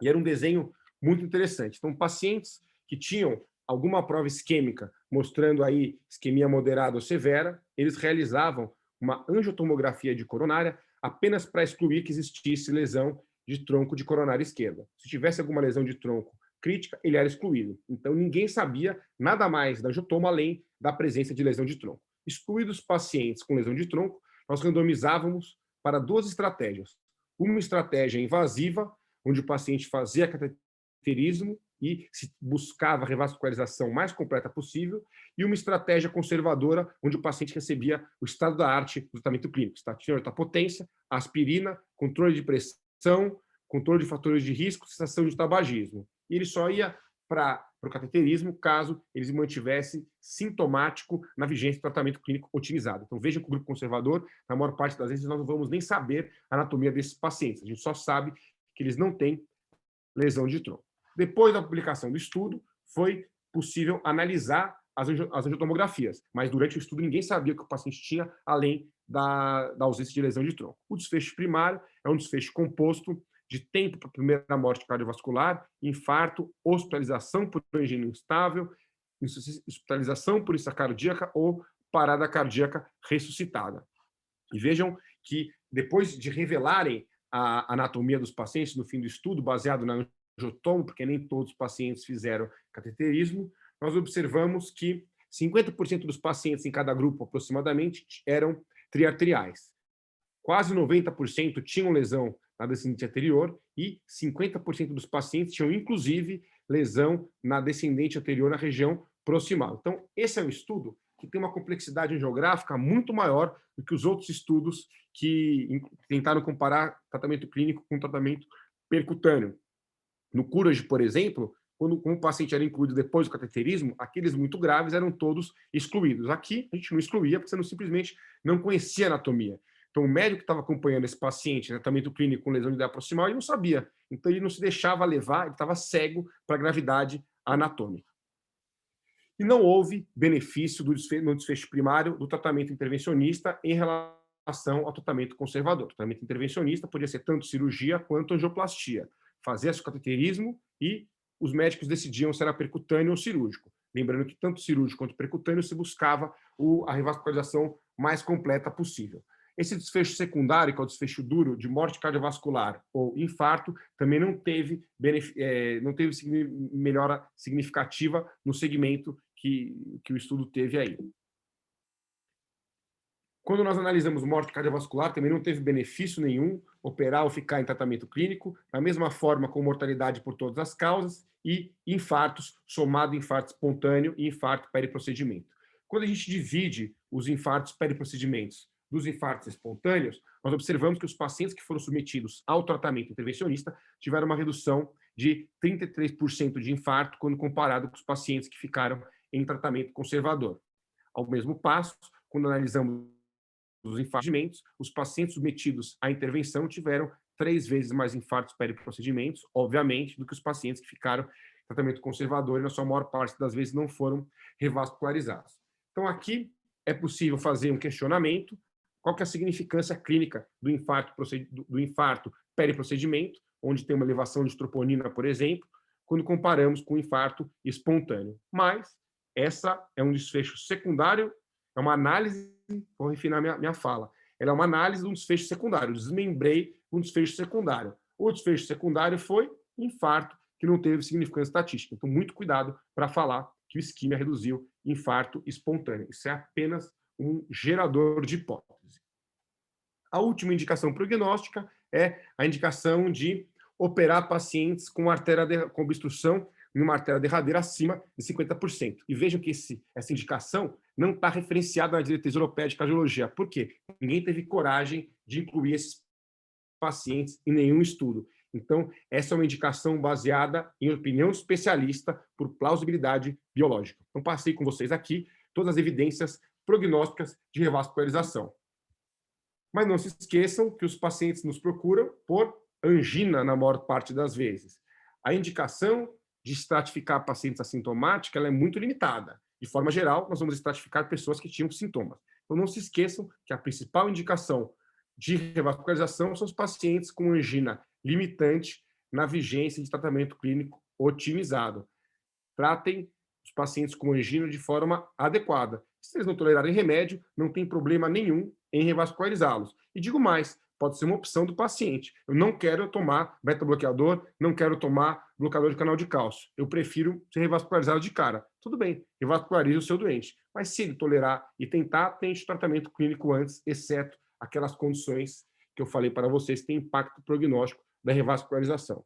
e era um desenho muito interessante. Então, pacientes que tinham alguma prova isquêmica mostrando aí isquemia moderada ou severa, eles realizavam uma angiotomografia de coronária apenas para excluir que existisse lesão de tronco de coronária esquerda. Se tivesse alguma lesão de tronco crítica, ele era excluído. Então, ninguém sabia nada mais da angiotoma além da presença de lesão de tronco. Excluídos pacientes com lesão de tronco, nós randomizávamos para 2 estratégias. Uma estratégia invasiva, onde o paciente fazia cateterismo e se buscava a revascularização mais completa possível, e uma estratégia conservadora, onde o paciente recebia o estado da arte do tratamento clínico, estatina de potência, aspirina, controle de pressão, controle de fatores de risco, cessação de tabagismo. E ele só ia para o cateterismo caso eles mantivessem sintomático na vigência do tratamento clínico otimizado. Então, vejam que o grupo conservador, na maior parte das vezes, nós não vamos nem saber a anatomia desses pacientes. A gente só sabe que eles não têm lesão de tronco. Depois da publicação do estudo, foi possível analisar as angiotomografias, mas durante o estudo ninguém sabia o que o paciente tinha, além da ausência de lesão de tronco. O desfecho primário é um desfecho composto de tempo para a primeira morte cardiovascular, infarto, hospitalização por angina instável, hospitalização por insuficiência cardíaca ou parada cardíaca ressuscitada. E vejam que, depois de revelarem a anatomia dos pacientes no fim do estudo, baseado na angiotomo, porque nem todos os pacientes fizeram cateterismo, nós observamos que 50% dos pacientes em cada grupo, aproximadamente, eram triarteriais. Quase 90% tinham lesão na descendente anterior e 50% dos pacientes tinham, inclusive, lesão na descendente anterior na região proximal. Então, esse é um estudo que tem uma complexidade angiográfica muito maior do que os outros estudos que tentaram comparar tratamento clínico com tratamento percutâneo. No Courage, por exemplo, quando o paciente era incluído depois do cateterismo, aqueles muito graves eram todos excluídos. Aqui, a gente não excluía, porque você simplesmente não conhecia a anatomia. Então, o médico que estava acompanhando esse paciente, tratamento clínico com lesão de ideia proximal, ele não sabia. Então, ele não se deixava levar, ele estava cego para a gravidade anatômica. E não houve benefício no desfecho primário do tratamento intervencionista em relação ao tratamento conservador. O tratamento intervencionista podia ser tanto cirurgia quanto angioplastia. Fazia-se o cateterismo e os médicos decidiam se era percutâneo ou cirúrgico. Lembrando que tanto cirúrgico quanto percutâneo se buscava a revascularização mais completa possível. Esse desfecho secundário, que é o desfecho duro de morte cardiovascular ou infarto, também não teve melhora significativa no segmento que o estudo teve aí. Quando nós analisamos morte cardiovascular, também não teve benefício nenhum operar ou ficar em tratamento clínico, da mesma forma com mortalidade por todas as causas e infartos, somado infarto espontâneo e infarto periprocedimento. Quando a gente divide os infartos periprocedimentos dos infartos espontâneos, nós observamos que os pacientes que foram submetidos ao tratamento intervencionista tiveram uma redução de 33% de infarto quando comparado com os pacientes que ficaram em tratamento conservador. Ao mesmo passo, quando analisamos os infartos, os pacientes submetidos à intervenção tiveram 3 vezes mais infartos periprocedimentos, obviamente, do que os pacientes que ficaram em tratamento conservador e, na sua maior parte das vezes, não foram revascularizados. Então, aqui é possível fazer um questionamento qual que é a significância clínica do infarto periprocedimento, onde tem uma elevação de troponina, por exemplo, quando comparamos com o infarto espontâneo. Mas essa é um desfecho secundário, é uma análise, vou refinar minha fala, ela é uma análise de um desfecho secundário, eu desmembrei um desfecho secundário. O desfecho secundário foi infarto, que não teve significância estatística. Então, muito cuidado para falar que o isquímia reduziu infarto espontâneo. Isso é apenas um gerador de hipótese. A última indicação prognóstica é a indicação de operar pacientes com com obstrução em uma artéria derradeira acima de 50%. E vejam que essa indicação não está referenciada na diretriz europeia de cardiologia. Por quê? Ninguém teve coragem de incluir esses pacientes em nenhum estudo. Então, essa é uma indicação baseada em opinião especialista por plausibilidade biológica. Então, passei com vocês aqui todas as evidências prognósticas de revascularização. Mas não se esqueçam que os pacientes nos procuram por angina na maior parte das vezes. A indicação de estratificar pacientes assintomáticos ela é muito limitada. De forma geral, nós vamos estratificar pessoas que tinham sintomas. Então, não se esqueçam que a principal indicação de revascularização são os pacientes com angina limitante na vigência de tratamento clínico otimizado. Tratem os pacientes com angina de forma adequada. Se eles não tolerarem remédio, não tem problema nenhum em revascularizá-los. E digo mais, pode ser uma opção do paciente. Eu não quero tomar beta-bloqueador, não quero tomar bloqueador de canal de cálcio. Eu prefiro ser revascularizado de cara. Tudo bem, revascularize o seu doente. Mas se ele tolerar e tentar, tente tratamento clínico antes, exceto aquelas condições que eu falei para vocês que têm impacto prognóstico da revascularização.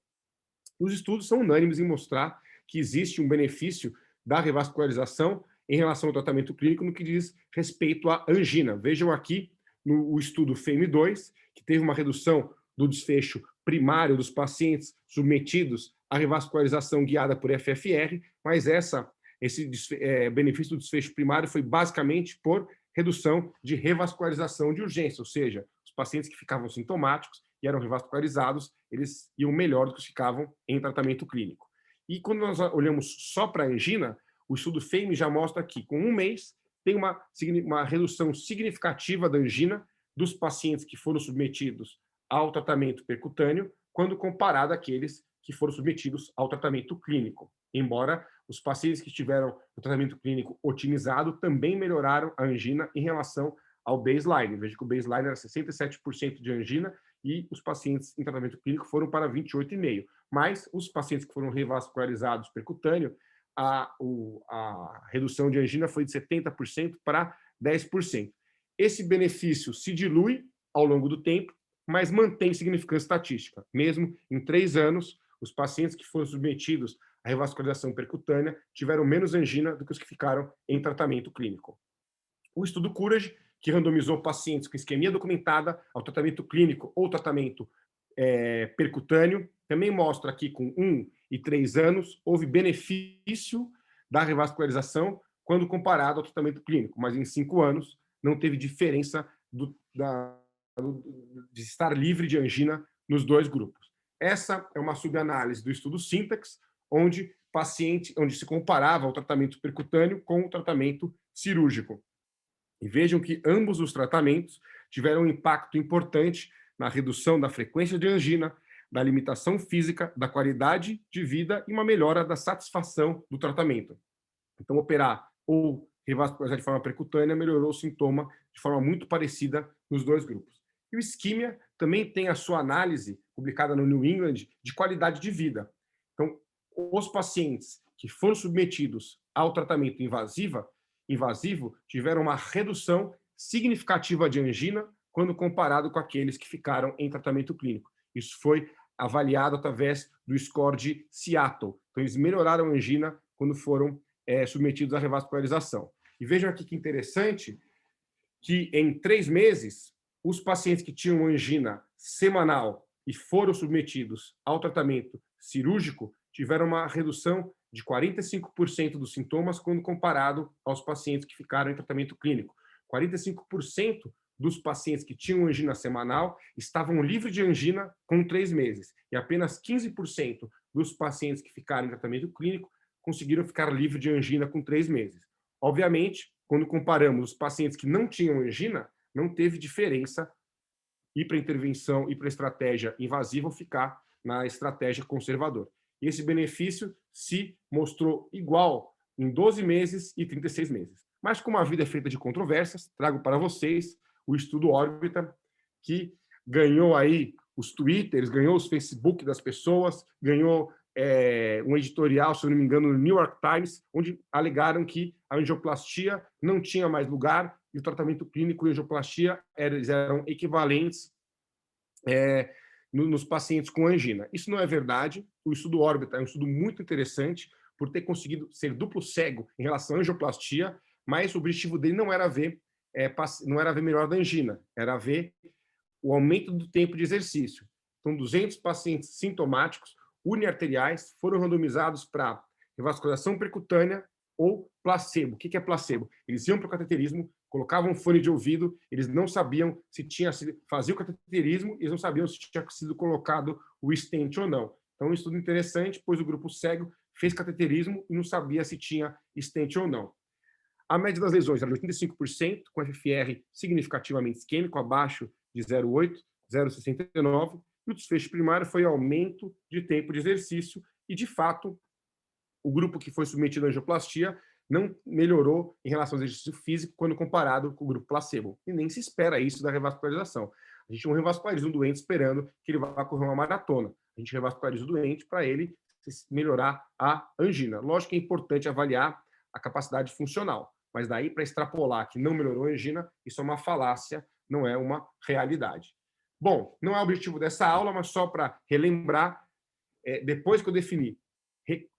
Os estudos são unânimes em mostrar que existe um benefício da revascularização em relação ao tratamento clínico no que diz respeito à angina. Vejam aqui no estudo FAME2, que teve uma redução do desfecho primário dos pacientes submetidos à revascularização guiada por FFR, mas esse benefício do desfecho primário foi basicamente por redução de revascularização de urgência, ou seja, os pacientes que ficavam sintomáticos e eram revascularizados, eles iam melhor do que os que ficavam em tratamento clínico. E quando nós olhamos só para a angina, o estudo FAME já mostra que, com um mês, tem uma redução significativa da angina dos pacientes que foram submetidos ao tratamento percutâneo, quando comparado àqueles que foram submetidos ao tratamento clínico. Embora os pacientes que tiveram o tratamento clínico otimizado também melhoraram a angina em relação ao baseline. Veja que o baseline era 67% de angina e os pacientes em tratamento clínico foram para 28,5%. Mas os pacientes que foram revascularizados percutâneo, a redução de angina foi de 70% para 10%. Esse benefício se dilui ao longo do tempo, mas mantém significância estatística. Mesmo em 3 anos, os pacientes que foram submetidos à revascularização percutânea tiveram menos angina do que os que ficaram em tratamento clínico. O estudo COURAGE, que randomizou pacientes com isquemia documentada ao tratamento clínico ou tratamento percutâneo, também mostra aqui com 1 e 3 anos, houve benefício da revascularização quando comparado ao tratamento clínico, mas em 5 anos não teve diferença de estar livre de angina nos 2 grupos. Essa é uma subanálise do estudo SYNTAX, onde se comparava o tratamento percutâneo com o tratamento cirúrgico. E vejam que ambos os tratamentos tiveram um impacto importante na redução da frequência de angina, da limitação física, da qualidade de vida e uma melhora da satisfação do tratamento. Então, operar ou revascularizar de forma percutânea melhorou o sintoma de forma muito parecida nos 2 grupos. E o isquímia também tem a sua análise, publicada no New England, de qualidade de vida. Então, os pacientes que foram submetidos ao tratamento invasivo tiveram uma redução significativa de angina quando comparado com aqueles que ficaram em tratamento clínico. Isso foi avaliado através do score de Seattle. Então, eles melhoraram a angina quando foram submetidos à revascularização. E vejam aqui que interessante que em 3 meses, os pacientes que tinham angina semanal e foram submetidos ao tratamento cirúrgico tiveram uma redução de 45% dos sintomas quando comparado aos pacientes que ficaram em tratamento clínico. 45% dos pacientes que tinham angina semanal estavam livres de angina com 3 meses. E apenas 15% dos pacientes que ficaram em tratamento clínico conseguiram ficar livres de angina com 3 meses. Obviamente, quando comparamos os pacientes que não tinham angina, não teve diferença ir para intervenção, ir para estratégia invasiva ou ficar na estratégia conservadora. E esse benefício se mostrou igual em 12 meses e 36 meses. Mas como a vida é feita de controvérsias, trago para vocês o estudo Órbita, que ganhou aí os Twitters, ganhou os Facebook das pessoas, ganhou um editorial, se eu não me engano, no New York Times, onde alegaram que a angioplastia não tinha mais lugar e o tratamento clínico e a angioplastia eram equivalentes nos pacientes com angina. Isso não é verdade. O estudo Órbita é um estudo muito interessante por ter conseguido ser duplo cego em relação à angioplastia, mas o objetivo dele não era ver melhor da angina, era ver o aumento do tempo de exercício. Então, 200 pacientes sintomáticos uniarteriais foram randomizados para revascularização percutânea ou placebo. O que é placebo? Eles iam para o cateterismo, colocavam um fone de ouvido, eles não sabiam se tinha sido... Fazia o cateterismo, eles não sabiam se tinha sido colocado o stent ou não. Então, um estudo interessante, pois o grupo cego fez cateterismo e não sabia se tinha stent ou não. A média das lesões era de 85%, com FFR significativamente isquêmico, abaixo de 0,8, 0,69, e o desfecho primário foi aumento de tempo de exercício, e, de fato, o grupo que foi submetido à angioplastia não melhorou em relação ao exercício físico quando comparado com o grupo placebo. E nem se espera isso da revascularização. A gente não revasculariza um doente esperando que ele vá correr uma maratona. A gente revasculariza o doente para ele melhorar a angina. Lógico que é importante avaliar a capacidade funcional, mas daí para extrapolar que não melhorou a angina, isso é uma falácia, não é uma realidade. Bom, não é o objetivo dessa aula, mas só para relembrar, depois que eu defini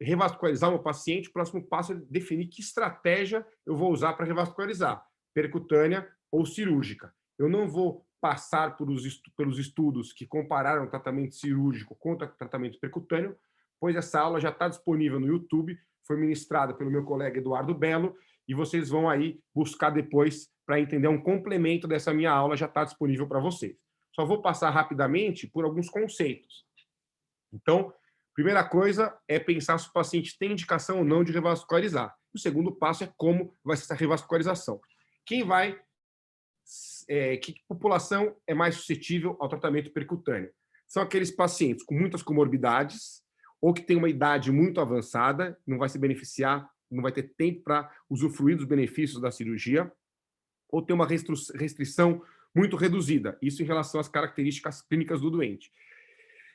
revascularizar o meu paciente, o próximo passo é definir que estratégia eu vou usar para revascularizar, percutânea ou cirúrgica. Eu não vou passar pelos estudos que compararam o tratamento cirúrgico com o tratamento percutâneo, pois essa aula já está disponível no YouTube, foi ministrada pelo meu colega Eduardo Belo, e vocês vão aí buscar depois para entender um complemento dessa minha aula, já está disponível para vocês. Só vou passar rapidamente por alguns conceitos. Então, primeira coisa é pensar se o paciente tem indicação ou não de revascularizar. O segundo passo é como vai ser essa revascularização. Que população é mais suscetível ao tratamento percutâneo? São aqueles pacientes com muitas comorbidades ou que têm uma idade muito avançada, não vai se beneficiar, não vai ter tempo para usufruir dos benefícios da cirurgia, ou tem uma restrição muito reduzida, isso em relação às características clínicas do doente.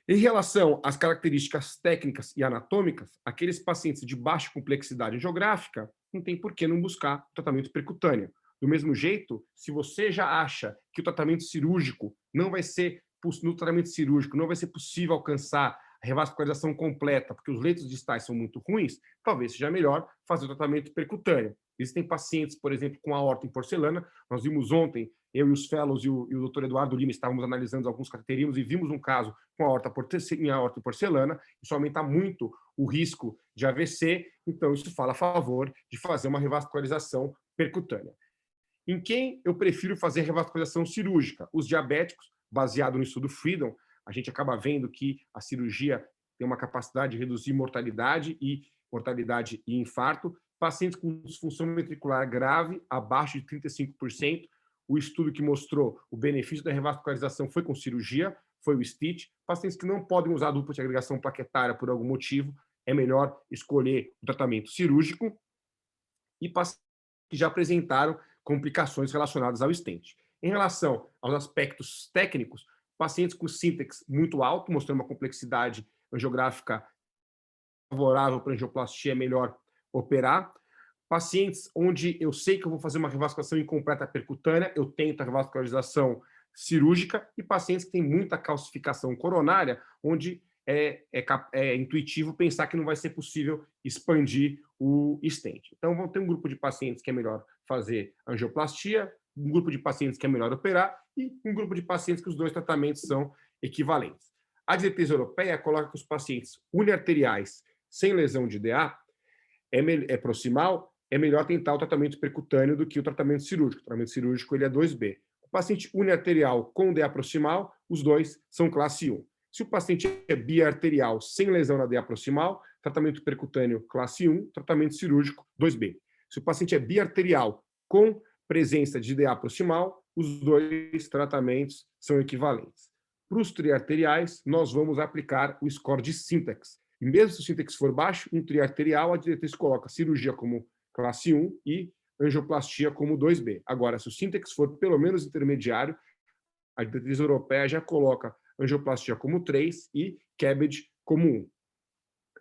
Em relação às características técnicas e anatômicas, aqueles pacientes de baixa complexidade geográfica não tem por que não buscar tratamento percutâneo. Do mesmo jeito, se você já acha que o tratamento cirúrgico não vai ser possível alcançar a revascularização completa, porque os leitos distais são muito ruins, talvez seja melhor fazer o tratamento percutâneo. Existem pacientes, por exemplo, com aorta em porcelana. Nós vimos ontem, eu e os fellows e o Dr. Eduardo Lima estávamos analisando alguns cateterismos e vimos um caso com aorta em porcelana. Isso aumenta muito o risco de AVC, então isso fala a favor de fazer uma revascularização percutânea. Em quem eu prefiro fazer revascularização cirúrgica? Os diabéticos, baseado no estudo Freedom, a gente acaba vendo que a cirurgia tem uma capacidade de reduzir mortalidade e infarto. Pacientes com disfunção ventricular grave, abaixo de 35%, o estudo que mostrou o benefício da revascularização foi com cirurgia, foi o STITCH. Pacientes que não podem usar dupla de agregação plaquetária por algum motivo, é melhor escolher o tratamento cirúrgico. E pacientes que já apresentaram complicações relacionadas ao stent. Em relação aos aspectos técnicos, pacientes com síntex muito alto, mostrando uma complexidade angiográfica favorável para angioplastia, é melhor operar. Pacientes onde eu sei que eu vou fazer uma revascularização incompleta percutânea, eu tento a revascularização cirúrgica, e pacientes que têm muita calcificação coronária, onde é intuitivo pensar que não vai ser possível expandir o stent. Então, vão ter um grupo de pacientes que é melhor fazer angioplastia, um grupo de pacientes que é melhor operar e um grupo de pacientes que os dois tratamentos são equivalentes. A diretriz europeia coloca que os pacientes uniarteriais sem lesão de DA proximal, é melhor tentar o tratamento percutâneo do que o tratamento cirúrgico. O tratamento cirúrgico ele é 2B. O paciente uniarterial com DA proximal, os dois são classe 1. Se o paciente é biarterial sem lesão na DA proximal, tratamento percutâneo classe 1, tratamento cirúrgico 2B. Se o paciente é biarterial com presença de DA proximal, os dois tratamentos são equivalentes. Para os triarteriais, nós vamos aplicar o score de Syntax. E mesmo se o Syntax for baixo, um triarterial, a diretriz coloca cirurgia como classe 1 e angioplastia como 2B. Agora, se o Syntax for pelo menos intermediário, a diretriz europeia já coloca angioplastia como 3 e CABG como 1.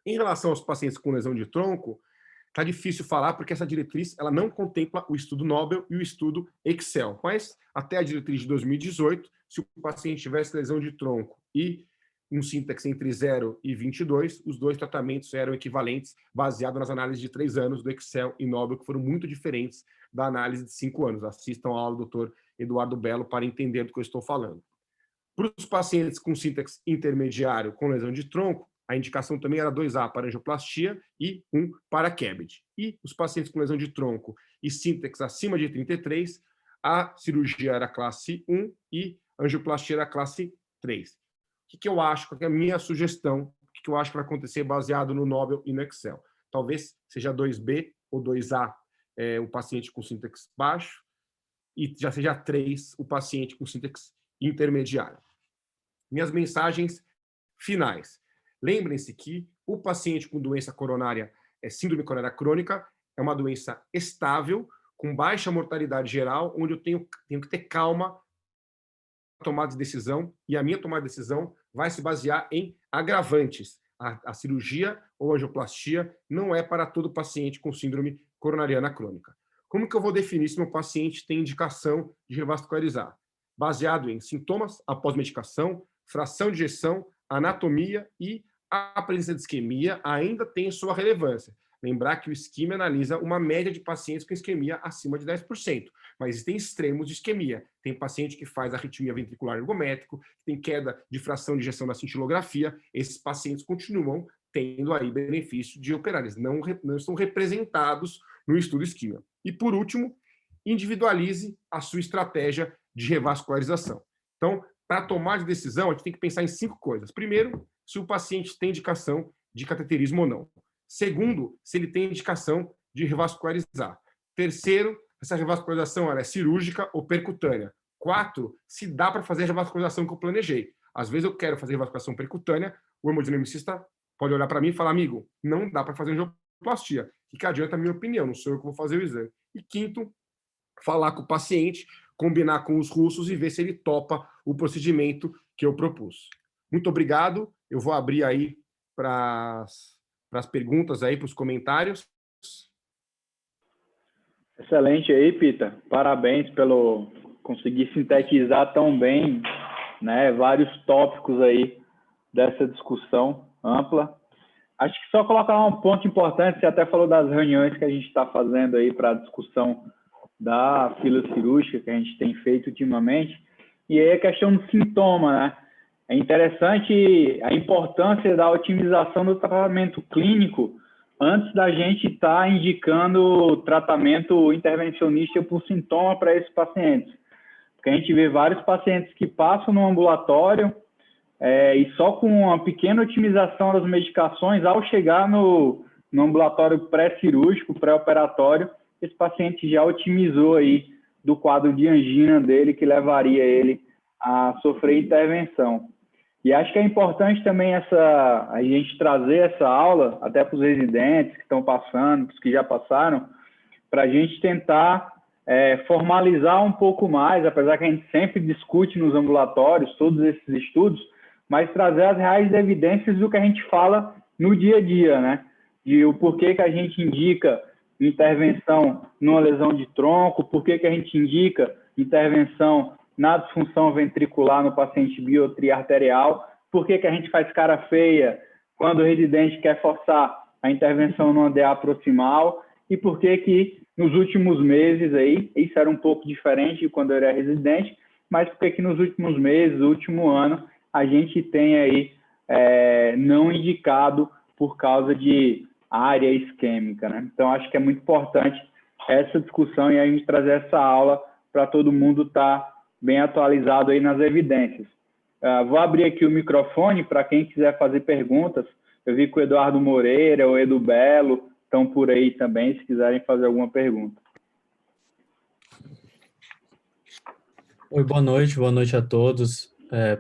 Em relação aos pacientes com lesão de tronco, está difícil falar porque essa diretriz ela não contempla o estudo Nobel e o estudo Excel. Mas até a diretriz de 2018, se o paciente tivesse lesão de tronco e um Syntax entre 0 e 22, os dois tratamentos eram equivalentes, baseado nas análises de 3 anos do Excel e Nobel, que foram muito diferentes da análise de 5 anos. Assistam a aula do Dr. Eduardo Belo para entender do que eu estou falando. Para os pacientes com Syntax intermediário com lesão de tronco, a indicação também era 2A para angioplastia e 1 para CABG. E os pacientes com lesão de tronco e Syntax acima de 33, a cirurgia era classe 1 e a angioplastia era classe 3. O que eu acho, qual é a minha sugestão, o que eu acho que vai acontecer baseado no Nobel e no Excel? Talvez seja 2B ou 2A o paciente com Syntax baixo e já seja 3 o paciente com Syntax intermediário. Minhas mensagens finais. Lembrem-se que o paciente com doença coronária, síndrome coronária crônica, é uma doença estável, com baixa mortalidade geral, onde eu tenho que ter calma na tomada de decisão, e a minha tomada de decisão vai se basear em agravantes. A cirurgia ou angioplastia não é para todo paciente com síndrome coronariana crônica. Como que eu vou definir se meu paciente tem indicação de revascularizar? Baseado em sintomas após medicação, fração de ejeção, anatomia e a presença de isquemia ainda tem sua relevância. Lembrar que o isquemia analisa uma média de pacientes com isquemia acima de 10%, mas existem extremos de isquemia. Tem paciente que faz arritmia ventricular ergométrico, tem queda de fração de ejeção na cintilografia, esses pacientes continuam tendo aí benefício de operar, eles não estão representados no estudo isquemia. E por último, individualize a sua estratégia de revascularização. Então, para tomar de decisão, a gente tem que pensar em 5 coisas. Primeiro, se o paciente tem indicação de cateterismo ou não. Segundo, se ele tem indicação de revascularizar. Terceiro, essa revascularização ela é cirúrgica ou percutânea. 4, se dá para fazer a revascularização que eu planejei. Às vezes eu quero fazer revascularização percutânea, o hemodinamicista pode olhar para mim e falar, amigo, não dá para fazer angioplastia. O que adianta a minha opinião? Não sou eu que vou fazer o exame. E quinto, falar com o paciente, combinar com os russos e ver se ele topa o procedimento que eu propus. Muito obrigado. Eu vou abrir aí para as perguntas aí, para os comentários. Excelente aí, Pita. Parabéns pelo conseguir sintetizar tão bem, né, vários tópicos aí dessa discussão ampla. Acho que só colocar um ponto importante, você até falou das reuniões que a gente está fazendo aí para a discussão da fila cirúrgica que a gente tem feito ultimamente, e aí a questão do sintoma, né? É interessante a importância da otimização do tratamento clínico antes da gente estar indicando tratamento intervencionista por sintoma para esses pacientes. Porque a gente vê vários pacientes que passam no ambulatório e só com uma pequena otimização das medicações, ao chegar no ambulatório pré-cirúrgico, pré-operatório, esse paciente já otimizou aí do quadro de angina dele, que levaria ele a sofrer intervenção. E acho que é importante também a gente trazer essa aula até para os residentes que estão passando, para os que já passaram, para a gente tentar formalizar um pouco mais, apesar que a gente sempre discute nos ambulatórios todos esses estudos, mas trazer as reais evidências do que a gente fala no dia a dia, né? De o porquê que a gente indica intervenção numa lesão de tronco, porquê que a gente indica intervenção na disfunção ventricular no paciente biotriarterial, porquê que a gente faz cara feia quando o residente quer forçar a intervenção no ADA proximal e porquê que nos últimos meses aí, isso era um pouco diferente de quando eu era residente, mas porquê que nos últimos meses, último ano, a gente tem aí não indicado por causa de área isquêmica, né? Então, acho que é muito importante essa discussão e a gente trazer essa aula para todo mundo estar bem atualizado aí nas evidências. Vou abrir aqui o microfone para quem quiser fazer perguntas. Eu vi que o Eduardo Moreira, o Edu Belo estão por aí também, se quiserem fazer alguma pergunta. Oi, boa noite a todos.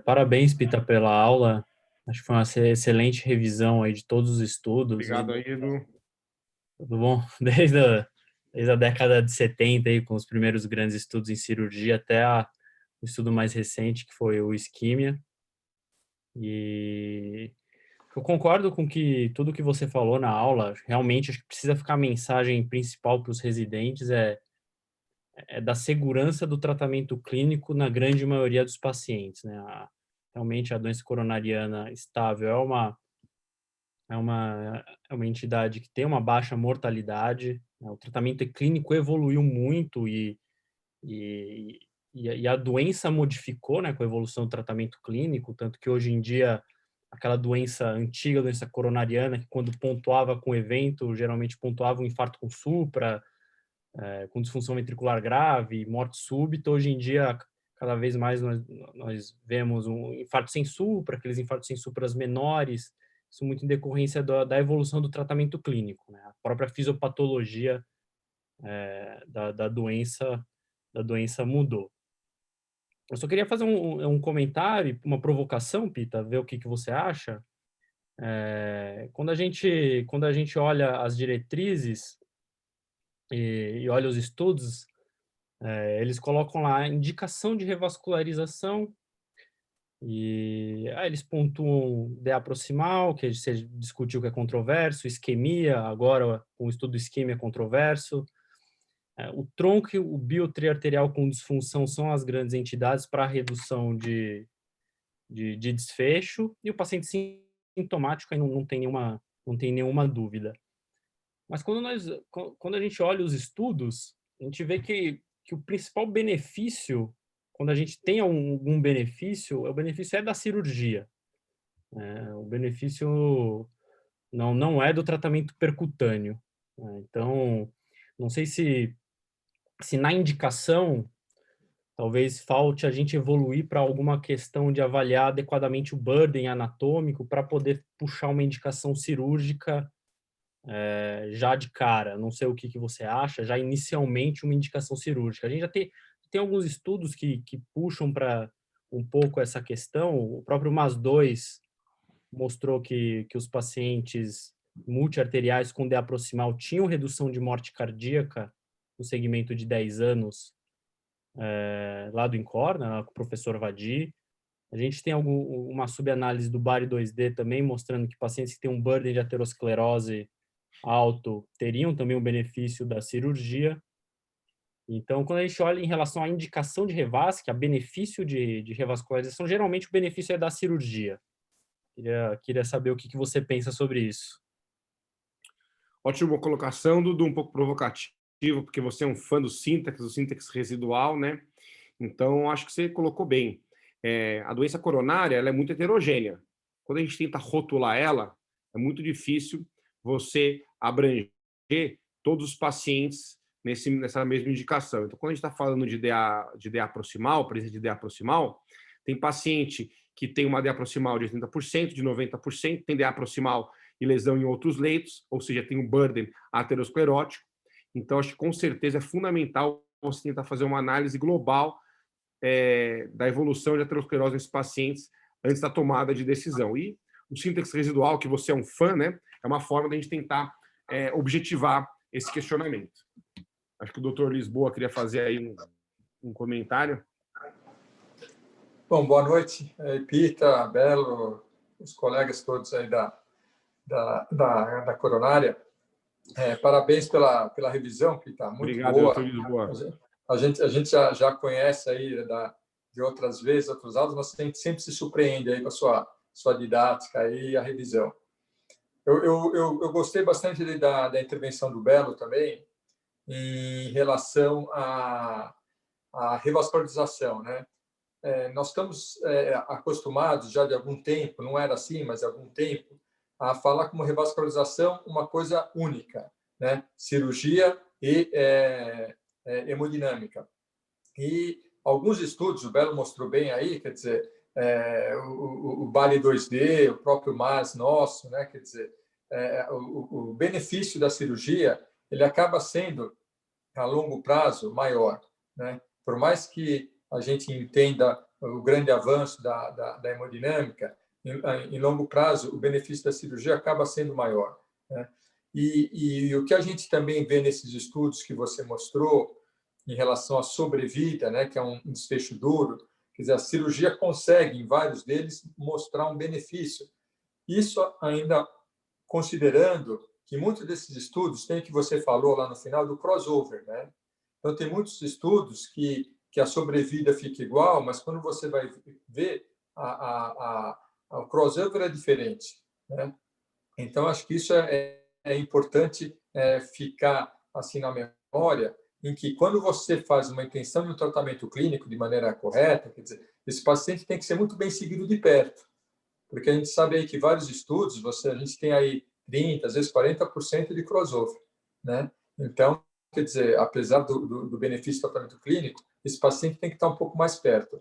Parabéns, Pita, pela aula. Acho que foi uma excelente revisão aí de todos os estudos. Obrigado aí, Edu. Tudo bom? Desde a década de 70, aí, com os primeiros grandes estudos em cirurgia, até o estudo mais recente, que foi o isquímia. E eu concordo com tudo que você falou na aula. Realmente, acho que precisa ficar a mensagem principal para os residentes é da segurança do tratamento clínico na grande maioria dos pacientes, né? Realmente a doença coronariana estável é uma entidade que tem uma baixa mortalidade, né? O tratamento clínico evoluiu muito e, e a doença modificou, né, com a evolução do tratamento clínico, tanto que hoje em dia aquela doença antiga, doença coronariana, que quando pontuava com evento, geralmente pontuava um infarto com supra, com disfunção ventricular grave, morte súbita. Hoje em dia, cada vez mais nós vemos um infarto sem supra, aqueles infartos sem supras menores, isso muito em decorrência da evolução do tratamento clínico, né? A própria fisiopatologia da doença mudou. Eu só queria fazer um comentário, uma provocação, Pita, ver o que você acha. Quando a gente olha as diretrizes e olha os estudos, eles colocam lá indicação de revascularização e eles pontuam DA proximal, que você discutiu que é controverso, isquemia, agora o estudo isquemia é controverso. O tronco e o biotriarterial com disfunção são as grandes entidades para redução de desfecho, e o paciente sintomático aí não tem nenhuma dúvida. Mas quando a gente olha os estudos, a gente vê que o principal benefício, quando a gente tem algum benefício, o benefício é da cirurgia. O benefício não é do tratamento percutâneo, né? Então, não sei se na indicação talvez falte a gente evoluir para alguma questão de avaliar adequadamente o burden anatômico para poder puxar uma indicação cirúrgica já de cara. Não sei o que você acha, já inicialmente uma indicação cirúrgica. A gente já tem alguns estudos que puxam para um pouco essa questão. O próprio MAS2 mostrou que os pacientes multiarteriais com DA proximal tinham redução de morte cardíaca no segmento de 10 anos, lá do INCOR, né, com o professor Vadi. A gente tem uma subanálise do BARI 2D também, mostrando que pacientes que têm um burden de aterosclerose alto teriam também o benefício da cirurgia. Então, quando a gente olha em relação à indicação de revasc, a benefício de revascularização, geralmente o benefício é da cirurgia. Queria saber o que você pensa sobre isso. Ótima colocação, Dudu, um pouco provocativo, porque você é um fã do síntese residual, né? Então, acho que você colocou bem. A doença coronária ela é muito heterogênea. Quando a gente tenta rotular ela, é muito difícil você abranger todos os pacientes nessa mesma indicação. Então, quando a gente está falando de DA proximal, presença de DA proximal, tem paciente que tem uma DA proximal de 80%, de 90%, tem DA proximal e lesão em outros leitos, ou seja, tem um burden aterosclerótico. Então, acho que com certeza é fundamental você tentar fazer uma análise global da evolução de aterosclerose nesses pacientes antes da tomada de decisão. E o síntese residual, que você é um fã, né, é uma forma de a gente tentar objetivar esse questionamento. Acho que o doutor Lisboa queria fazer aí um comentário. Bom, boa noite, Pita, Belo, os colegas todos aí da coronária. Parabéns pela revisão, Pita, muito Obrigado, boa. doutor Lisboa. A gente já conhece aí de outras vezes, outros aulas, mas a gente sempre se surpreende aí com a sua didática aí e a revisão. Eu gostei bastante da intervenção do Belo também, em relação à revascularização, né? Nós estamos acostumados já de algum tempo, não era assim, mas de algum tempo, a falar como revascularização uma coisa única, né? Cirurgia e hemodinâmica. E alguns estudos, o Belo mostrou bem aí, quer dizer, o BARI 2D, o próprio MAS nosso, né? Quer dizer, o benefício da cirurgia ele acaba sendo, a longo prazo, maior, né? Por mais que a gente entenda o grande avanço da hemodinâmica, em longo prazo, o benefício da cirurgia acaba sendo maior, né? E o que a gente também vê nesses estudos que você mostrou, em relação à sobrevida, né, que é um desfecho duro, quer dizer, a cirurgia consegue, em vários deles, mostrar um benefício. Isso ainda considerando que muitos desses estudos tem o que você falou lá no final do crossover, né? Então, tem muitos estudos que a sobrevida fica igual, mas quando você vai ver, o crossover é diferente, né? Então, acho que isso é importante ficar assim na memória, em que quando você faz uma intenção de um tratamento clínico de maneira correta, quer dizer, esse paciente tem que ser muito bem seguido de perto, porque a gente sabe aí que vários estudos, a gente tem aí 30%, às vezes 40% de crossover, né? Então, quer dizer, apesar do benefício do tratamento clínico, esse paciente tem que estar um pouco mais perto.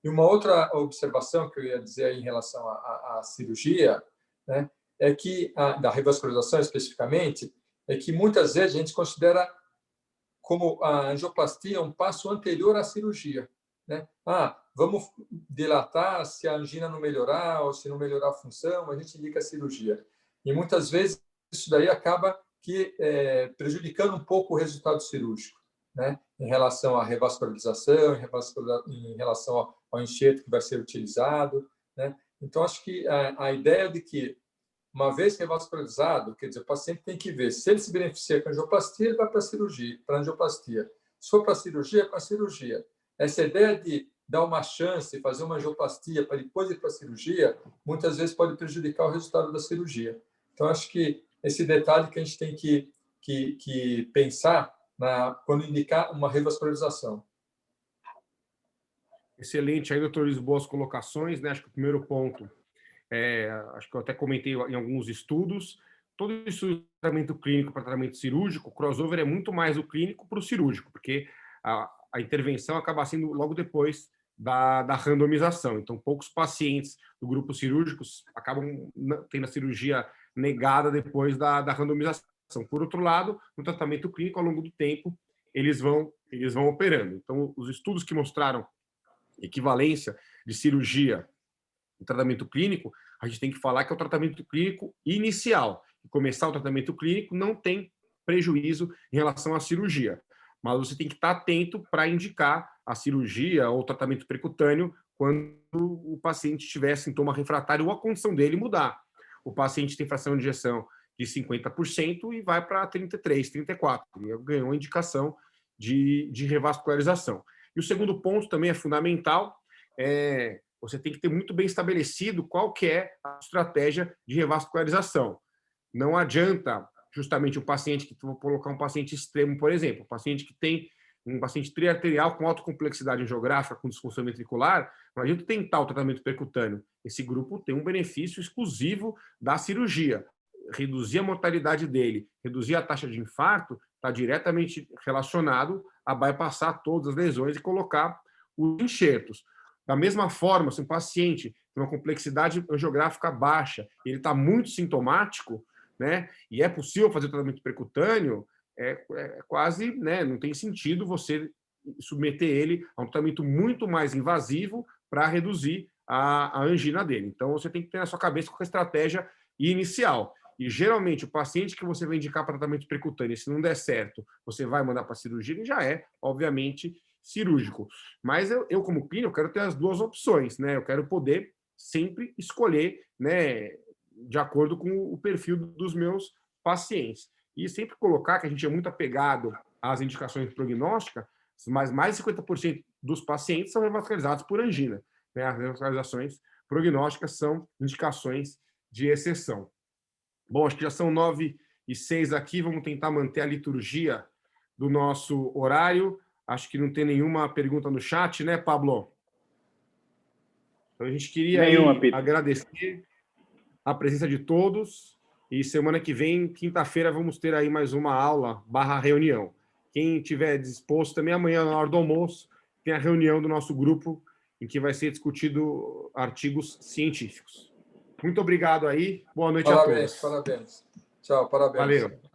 E uma outra observação que eu ia dizer aí em relação à cirurgia, né, é que, da revascularização especificamente, é que muitas vezes a gente considera como a angioplastia um passo anterior à cirurgia, né? Vamos dilatar, se a angina não melhorar ou se não melhorar a função, a gente indica a cirurgia. E muitas vezes isso daí acaba prejudicando um pouco o resultado cirúrgico, né? Em relação à revascularização, em relação ao enxerto que vai ser utilizado, né? Então, acho que a ideia de que, uma vez revascularizado, quer dizer, o paciente tem que ver se ele se beneficia com a angioplastia, ele vai para a cirurgia, para a angioplastia. Se for para a cirurgia, com a cirurgia. Essa ideia de dar uma chance, fazer uma angioplastia para depois ir para a cirurgia, muitas vezes pode prejudicar o resultado da cirurgia. Então, acho que esse detalhe que a gente tem que pensar quando indicar uma revascularização. Excelente aí, doutor Luiz, boas colocações, né? Acho que o primeiro ponto, acho que eu até comentei em alguns estudos, todo estudo de tratamento clínico para tratamento cirúrgico, o crossover é muito mais o clínico para o cirúrgico, porque a intervenção acaba sendo logo depois da randomização. Então, poucos pacientes do grupo cirúrgico acabam tendo a cirurgia negada depois da randomização. Por outro lado, no tratamento clínico, ao longo do tempo, eles vão operando. Então, os estudos que mostraram equivalência de cirurgia e tratamento clínico, a gente tem que falar que é o tratamento clínico inicial. E começar o tratamento clínico não tem prejuízo em relação à cirurgia, mas você tem que estar atento para indicar a cirurgia ou o tratamento percutâneo quando o paciente tiver sintoma refratário ou a condição dele mudar. O paciente tem fração de ejeção de 50% e vai para 33%, 34%. E ganhou a indicação de revascularização. E o segundo ponto também é fundamental, você tem que ter muito bem estabelecido qual que é a estratégia de revascularização. Não adianta justamente um paciente que, vou colocar um paciente extremo, por exemplo, um paciente que tem um paciente triarterial com alta complexidade angiográfica, com disfunção ventricular, não adianta tentar o tratamento percutâneo. Esse grupo tem um benefício exclusivo da cirurgia. Reduzir a mortalidade dele, reduzir a taxa de infarto, está diretamente relacionado a bypassar todas as lesões e colocar os enxertos. Da mesma forma, se um paciente tem uma complexidade angiográfica baixa, ele está muito sintomático, né, e é possível fazer tratamento percutâneo, quase, né, não tem sentido você submeter ele a um tratamento muito mais invasivo para reduzir a angina dele. Então, você tem que ter na sua cabeça qual é a estratégia inicial. E, geralmente, o paciente que você vai indicar para tratamento percutâneo, se não der certo, você vai mandar para cirurgia, ele já é, obviamente, cirúrgico. Mas eu como clínico, quero ter as duas opções, né? Eu quero poder sempre escolher, né, de acordo com o perfil dos meus pacientes. E sempre colocar que a gente é muito apegado às indicações prognósticas, mas mais de 50% dos pacientes são revascularizados por angina, né? As revascularizações prognósticas são indicações de exceção. Bom, acho que já são 9h06 aqui, vamos tentar manter a liturgia do nosso horário. Acho que não tem nenhuma pergunta no chat, né, Pablo? Então, a gente queria agradecer a presença de todos e semana que vem, quinta-feira, vamos ter aí mais uma aula /reunião. Quem tiver disposto também, amanhã, na hora do almoço, tem a reunião do nosso grupo em que vai ser discutido artigos científicos. Muito obrigado aí. Boa noite a todos. Parabéns. Tchau, parabéns. Valeu.